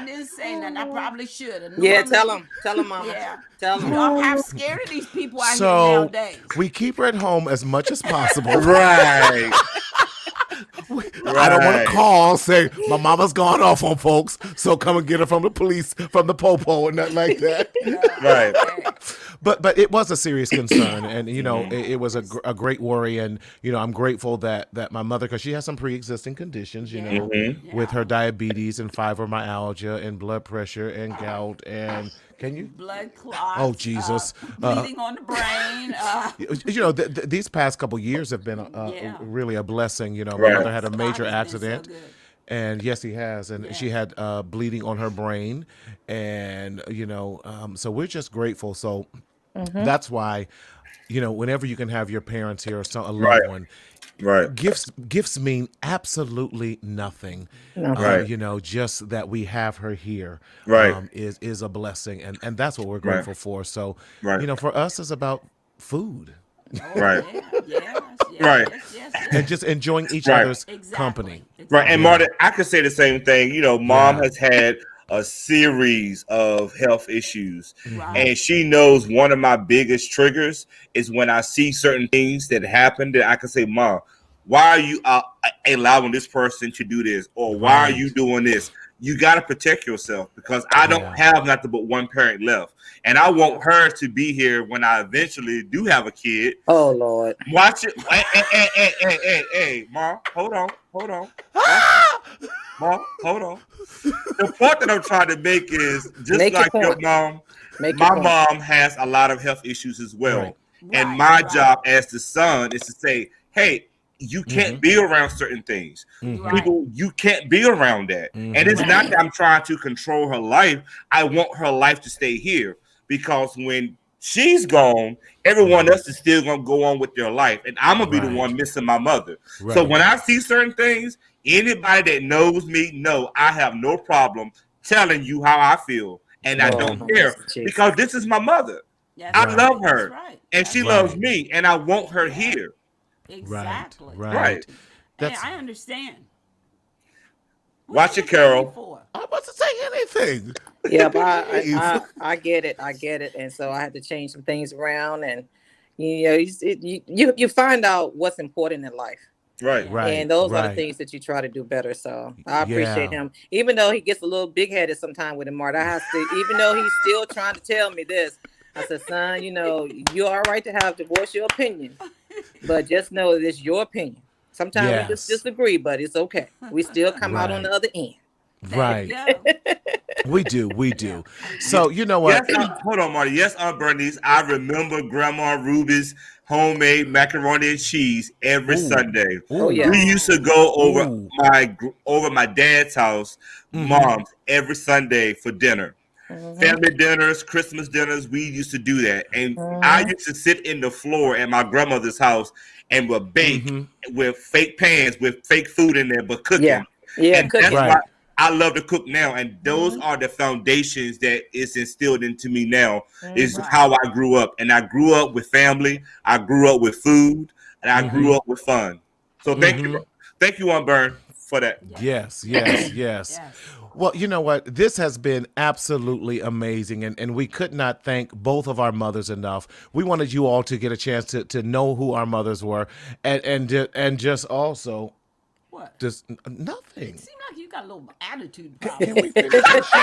didn't say nothing. I probably should have. Yeah, tell them, Mama. Yeah, tell them. I'm half scared of these people out here So nowadays. we keep her at home as much as possible. Right. I don't want to call, say my mama's gone off on folks, so come and get her from the police, from the popo, and nothing like that. Right. But it was a serious concern, and you know it was a great worry, and you know I'm grateful that my mother, because she has some pre-existing conditions, you know, with her diabetes and fibromyalgia and blood pressure and gout and blood clots. Oh Jesus! Bleeding on the brain. You know, these past couple years have been really a blessing. You know, my mother had a major accident. And yes, he has. And she had bleeding on her brain. And, you know, so we're just grateful. So that's why, you know, whenever you can have your parents here or a loved one, Right. Gifts mean absolutely nothing. Right. You know, just that we have her here Right. is a blessing, and that's what we're Right. grateful for. So, Right. you know, for us, it's about food Right. Right. and just enjoying each Right. other's company. Right. And Yeah. Marty, I could say the same thing. You know, mom has had a series of health issues, and she knows one of my biggest triggers is when I see certain things that happen that I can say, Mom, why are you allowing this person to do this, or why are you doing this? You got to protect yourself, because I don't have nothing but one parent left, and I want her to be here when I eventually do have a kid. Oh Lord, Watch it. Hey, Mom, hold on. Mom, hold on. The point that I'm trying to make is just Make like your your point. mom, Make my your point. mom has a lot of health issues as well. Right. And Right, my right. job as the son is to say, hey, you can't be around certain things. Right. People, you can't be around that. And it's not that I'm trying to control her life. I want her life to stay here, because when she's gone, everyone else is still going to go on with their life. And I'm going to be the one missing my mother. So Right. when I see certain things, anybody that knows me know I have no problem telling you how I feel. And I don't care, Jesus. because this is my mother. That's I right. love That's her, right. and she That's loves right. me, and I want her here. Exactly. Right. Hey, That's. I understand. What Watch you it, Carol. looking for? I'm about to say anything. Yeah, but Dave. I get it. I get it. And so I had to change some things around, and you know, you find out what's important in life. Right. Right. And those are the right. things that you try to do better. So I appreciate Yeah. him, even though he gets a little big headed sometime with him, Mart. I have to, even though he's still trying to tell me this. I said, son, you know, you're all right to have to voice your opinion, but just know that it's your opinion. Sometimes we just Yes. disagree, but it's okay. We still come out on Right. the other end. Right. Yeah. We do. We do. So, you know what? Yes, hold on, Marty. Yes, Aunt Bernice. I remember Grandma Ruby's homemade macaroni and cheese every Sunday. Oh yeah. We used to go over Ooh. my dad's house, mom's, every Sunday for dinner. Family dinners, Christmas dinners, we used to do that. And I used to sit in the floor at my grandmother's house and would bake with fake pans with fake food in there, but cooking. Yeah. Yeah, And cooking. that's Right. why I love to cook now. And those are the foundations that is instilled into me now, is how I grew up. And I grew up with family, I grew up with food, and I grew up with fun. So thank you, Aunt Bern, for that. Yes, yes, yes. Well, you know what? This has been absolutely amazing, and we could not thank both of our mothers enough. We wanted you all to get a chance to know who our mothers were, and just also What? just nothing. It seems like you got a little attitude Can problem. we finish the show?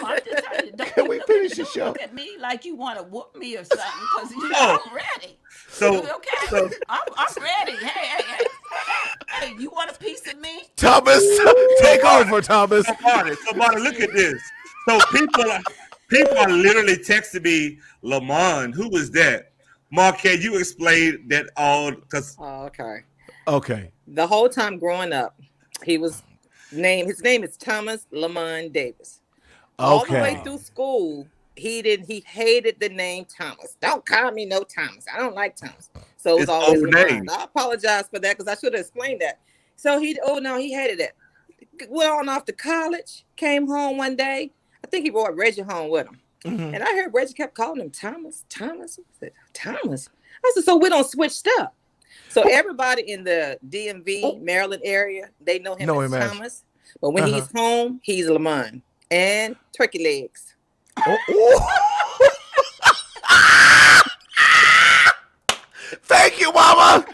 I'm just telling you, don't Can we look- finish the don't show? Look at me like you want to whoop me or something, because Oh. I'm ready. So- okay, so- I'm ready. Hey, you want a piece of me? Thomas, take over, Thomas. So Marty, look at this. So people are literally texting me, Lamont, who was that? Mark, can you explain that all? Because Oh, okay. Okay. The whole time growing up, his name is Thomas Lamont Davis. All the way Okay. through school, he hated the name Thomas. Don't call me no Thomas. I don't like Thomas. So it was It's always old Lamont. name. I apologize for that, because I should have explained that. So he hated it. Went on off to college, came home one day. I think he brought Reggie home with him. And I heard Reggie kept calling him Thomas. I said, Thomas? I said, so we don't switched up. So everybody in the DMV, Maryland area, they know him as Thomas. But when he's home, he's Lamont. And turkey legs. Thank you, Mama.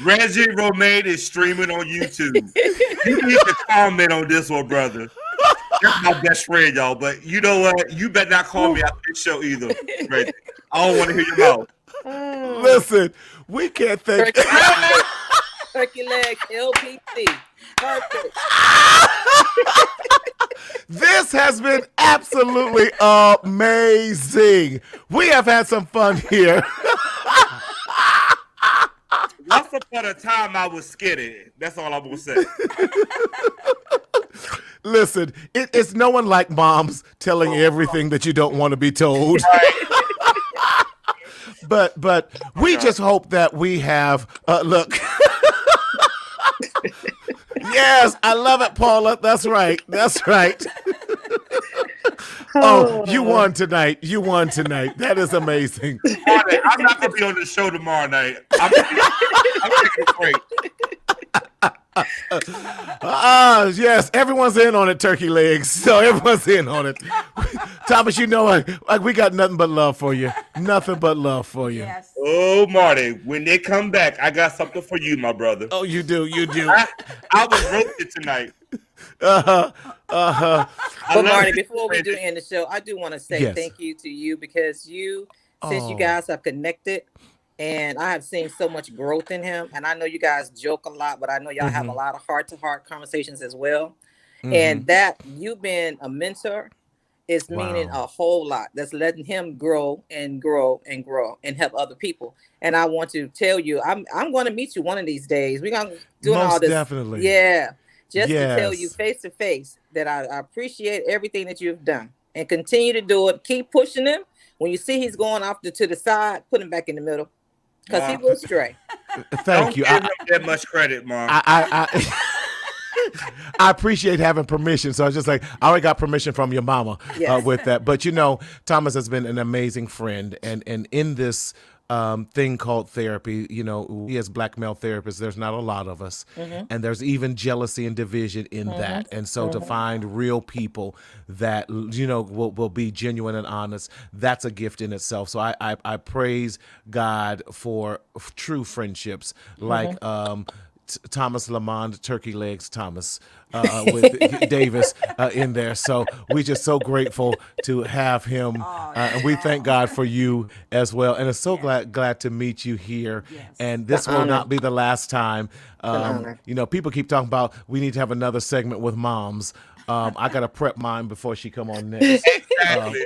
Reggie Romaine is streaming on YouTube. You need to comment on this one, brother. That's my best friend, y'all. But you know what? You better not call me after this show either, Reggie. I don't want to hear your mouth. Listen, we can't thank. Turkey legs, LPC. Perfect. This has been absolutely amazing. We have had some fun here. Once upon a time, I was skinny. That's all I'm gonna say. Listen, it's no one like moms telling you everything that you don't want to be told. But we just hope that we have look. Yes, I love it, Paula. That's right. That's right. Oh, you won tonight. You won tonight. That is amazing. I'm not gonna be on the show tomorrow night. I'm taking a break. Yes, everyone's in on it, turkey legs. So everyone's in on it. Thomas, you know what? We got nothing but love for you. Nothing but love for you. Yes. Oh, Marty, when they come back, I got something for you, my brother. Oh, you do. You do. I was roasted tonight. But Marty, before we do end the show, I do want to say thank you to you because since you guys have connected, and I have seen so much growth in him. And I know you guys joke a lot, but I know y'all have a lot of heart-to-heart conversations as well. And that you being a mentor is meaning a whole lot. That's letting him grow and grow and grow and help other people. And I want to tell you, I'm going to meet you one of these days. We're going to do all this. Definitely. Yeah. Just to tell you face to face that I appreciate everything that you've done and continue to do it. Keep pushing him. When you see he's going off to the side, put him back in the middle. Because he will stray. Thank you. Don't give him that much credit, Mom. I appreciate having permission. So I was just like, I already got permission from your mama with that. But Thomas has been an amazing friend. And in this thing called therapy, we as Black male therapists, there's not a lot of us. And there's even jealousy and division in that. And so to find real people that, will be genuine and honest, that's a gift in itself. So I praise God for true friendships like Thomas Lamond, Turkey Legs Thomas, with Davis in there. So we're just so grateful to have him. And we thank God for you as well. And it's so glad to meet you here. Yes. And this will not be the last time. People keep talking about we need to have another segment with moms. I got to prep mine before she come on next. Exactly.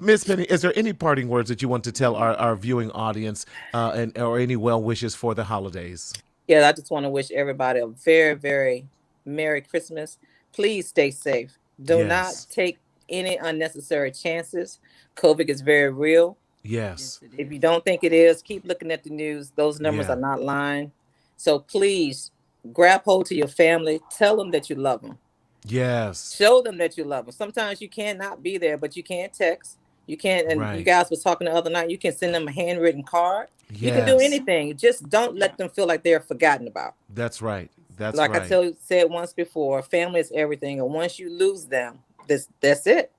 Miss Penny, is there any parting words that you want to tell our viewing audience or any well wishes for the holidays? Yeah, I just want to wish everybody a very, very Merry Christmas. Please stay safe. Do not take any unnecessary chances. COVID is very real. Yes. If you don't think it is, keep looking at the news. Those numbers are not lying. So please grab hold to your family. Tell them that you love them. Yes. Show them that you love them. Sometimes you cannot be there, but you can text. You can, and you guys was talking the other night, you can send them a handwritten card. Yes. You can do anything. Just don't let them feel like they're forgotten about. That's right. That's like right. I said once before, family is everything. And once you lose them, that's it.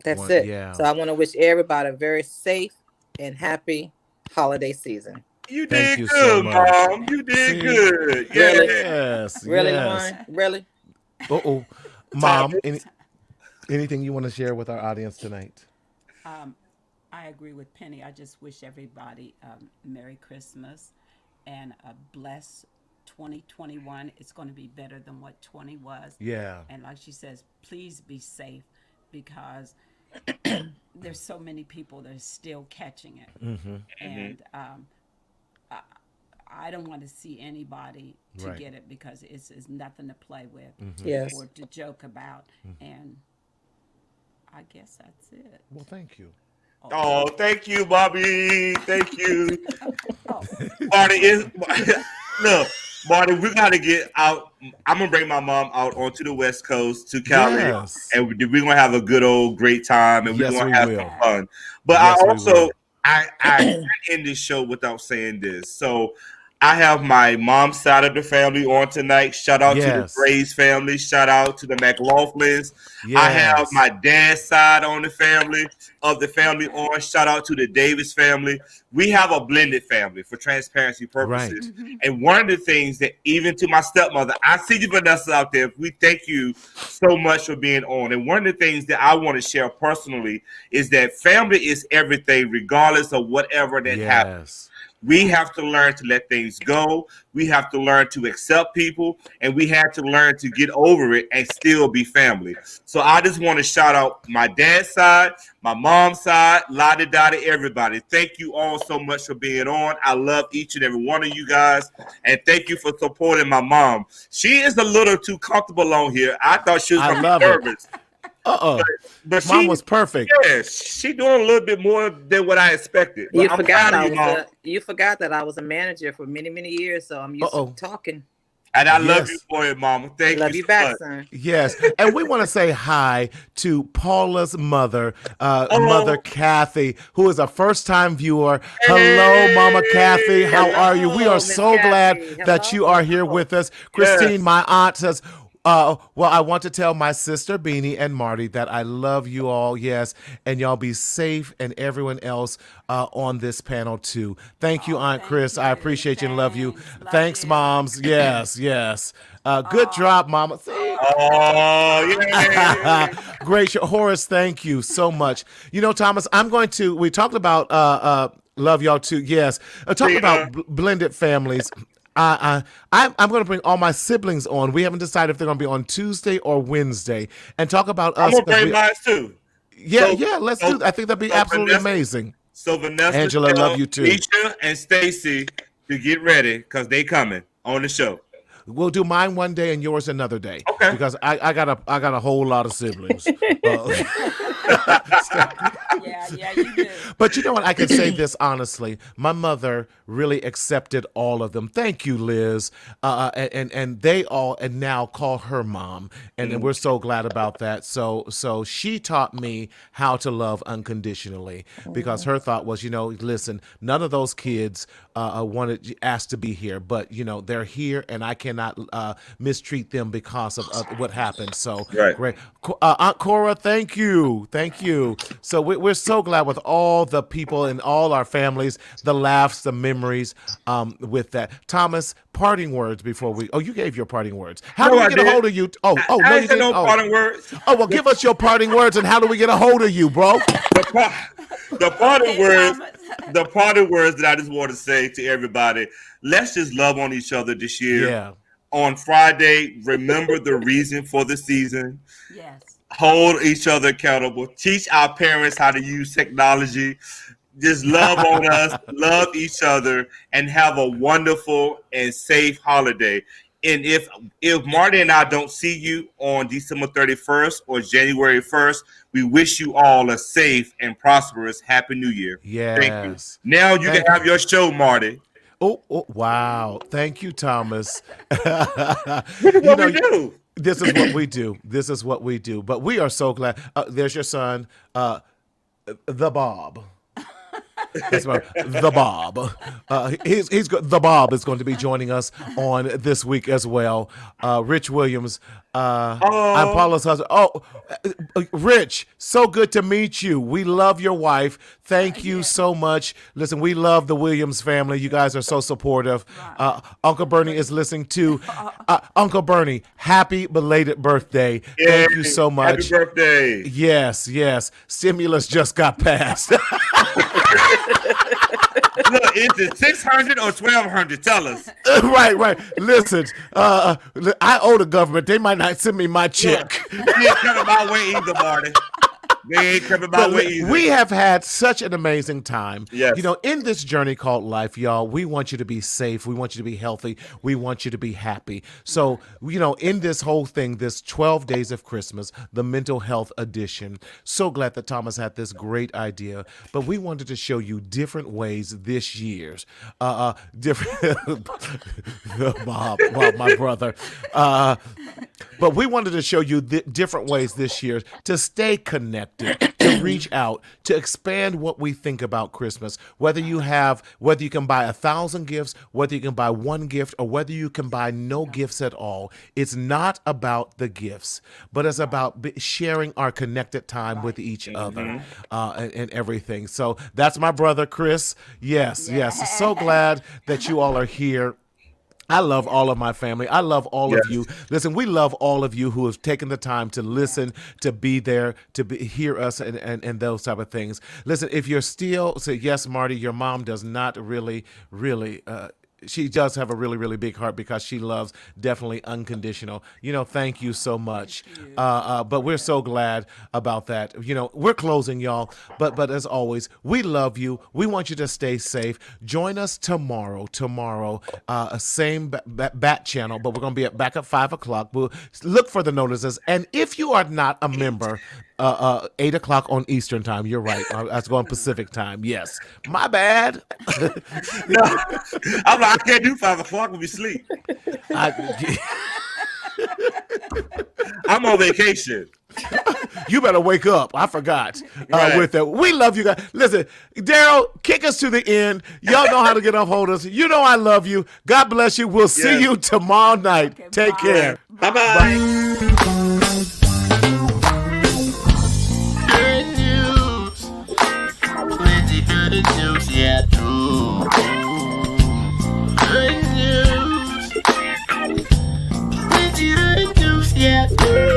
That's it. Yeah. So I want to wish everybody a very safe and happy holiday season. You did good, so Mom. You did good. Really? Yes. Really, yes. Lauren? Really? Mom, anything you want to share with our audience tonight? I agree with Penny. I just wish everybody Merry Christmas and a blessed 2021. It's going to be better than what 20 was. Yeah. And like she says, please be safe because there's so many people that are still catching it. And I don't want to see anybody to get it because it's nothing to play with or to joke about. And I guess that's it. Well, thank you. Oh, thank you, Bobby. Thank you. Marty, look, Marty, we got to get out. I'm going to bring my mom out onto the West Coast to Cali. Yes. And we're going to have a good old great time. And we're going to have some fun. But I end this show without saying this. So I have my mom's side of the family on tonight. Shout out to the Braves family. Shout out to the McLaughlins. Yes. I have my dad's side on the family on. Shout out to the Davis family. We have a blended family for transparency purposes. Right. And one of the things that even to my stepmother, I see you, Vanessa, out there. We thank you so much for being on. And one of the things that I want to share personally is that family is everything, regardless of whatever that happens. We have to learn to let things go. We have to learn to accept people, and we have to learn to get over it and still be family. So I just want to shout out my dad's side, my mom's side, la-di-da-di, everybody. Thank you all so much for being on. I love each and every one of you guys, and thank you for supporting my mom. She is a little too comfortable on here. I thought she was nervous. But Mom was perfect. Yeah, she doing a little bit more than what I expected. But I'm proud of you, Mom. You forgot that I was a manager for many, many years, so I'm used to talking. And I love you for it, Mama. Thank you. Love you back, son. Yes. And we want to say hi to Paula's mother, Mother Kathy, who is a first-time viewer. Hello, Mama Kathy. How are you? We are so glad that you are here with us. Christine, my aunt, says, well, I want to tell my sister Beanie and Marty that I love you all, yes, and y'all be safe and everyone else on this panel too. Thank you, Aunt Chris. I appreciate you and love you. Thanks, moms. Yes, yes. Good drop, Mama. See? Oh, yeah. Great show. Horace, thank you so much. You know, Thomas, we talked about love y'all too. Yes. Talking about blended families. I'm going to bring all my siblings on. We haven't decided if they're going to be on Tuesday or Wednesday and talk about us. I'm going to bring mine too. Yeah, let's do that. I think that'd be absolutely amazing. So Vanessa, Angela, love you too. Misha and Stacy to get ready because they coming on the show. We'll do mine one day and yours another day. Okay. Because I got a whole lot of siblings. Yeah, you do. But you know what? I can say this honestly. My mother really accepted all of them. Thank you, Liz. And they all and now call her mom, and we're so glad about that. So she taught me how to love unconditionally because her thought was, listen, none of those kids asked to be here, but they're here, and I cannot mistreat them because of what happened. So great, Aunt Cora, thank you. So we're so glad with all the people and all our families, the laughs, the memories with that. Thomas, parting words before we. Oh, you gave your parting words. How do we get a hold of you? No, you didn't. Parting words. Oh, well, give us your parting words and how do we get a hold of you, bro? The parting words. The parting words that I just want to say to everybody: let's just love on each other this year. Yeah. On Friday, remember the reason for the season. Yes. Hold each other accountable. Teach our parents how to use technology. Just love on us, love each other, and have a wonderful and safe holiday. And if Marty and I don't see you on December 31st or January 1st, we wish you all a safe and prosperous Happy New Year. Yes. Thank you. Now you can have your show, Marty. Oh, wow. Thank you, Thomas. This is what we do. This is what we do. This is what we do. But we are so glad. There's your son, the Bob. That's right, the Bob. The Bob is going to be joining us on this week as well. Rich Williams. I'm Paula's husband. Rich, so good to meet you. We love your wife. Thank you so much. Listen, we love the Williams family. You guys are so supportive. Uncle Bernie is listening too. Uncle Bernie, happy belated birthday. Thank you so much. Happy birthday. Yes. Stimulus just got passed. Look, is it 600 or 1,200? Tell us. Right. Listen, I owe the government. They might not send me my check. They ain't coming my way either, Marty. They ain't coming my way either. We have had such an amazing time. Yes. In this journey called life, y'all, we want you to be safe. We want you to be healthy. We want you to be happy. So, in this whole thing, this 12 Days of Christmas, the mental health edition, so glad that Thomas had this great idea. But we wanted to show you different ways this year's, different, Bob, my brother. But we wanted to show you different ways this year to stay connected, to reach out, to expand what we think about Christmas. Whether you can buy 1,000 gifts, whether you can buy one gift, or whether you can buy no gifts at all. It's not about the gifts, but it's about sharing our connected time with each other and everything. So that's my brother, Chris. Yes. So glad that you all are here. I love all of my family. I love all of you. Listen, we love all of you who have taken the time to listen, to be there, hear us and those type of things. Listen, if you're still, say, yes, Marty, your mom does not really, She does have a really, really big heart because she loves definitely unconditional. Thank you so much. But we're so glad about that. We're closing, y'all. But as always, we love you. We want you to stay safe. Join us tomorrow. Same bat channel, but we're going to be back at 5 o'clock. We'll look for the notices. And if you are not a member, 8 o'clock on Eastern time. You're right. I was going Pacific time. Yes. My bad. No, I'm like, I can't do 5 o'clock when we sleep. I'm on vacation. You better wake up. I forgot Right. with that. We love you guys. Listen, Daryl, kick us to the end. Y'all know how to get a hold of us. You know I love you. God bless you. We'll see Yes. you tomorrow night. Okay, Take bye. care. Bye-bye. Good news. Plenty good news, yeah, true. Good news. Plenty good news, yeah, true.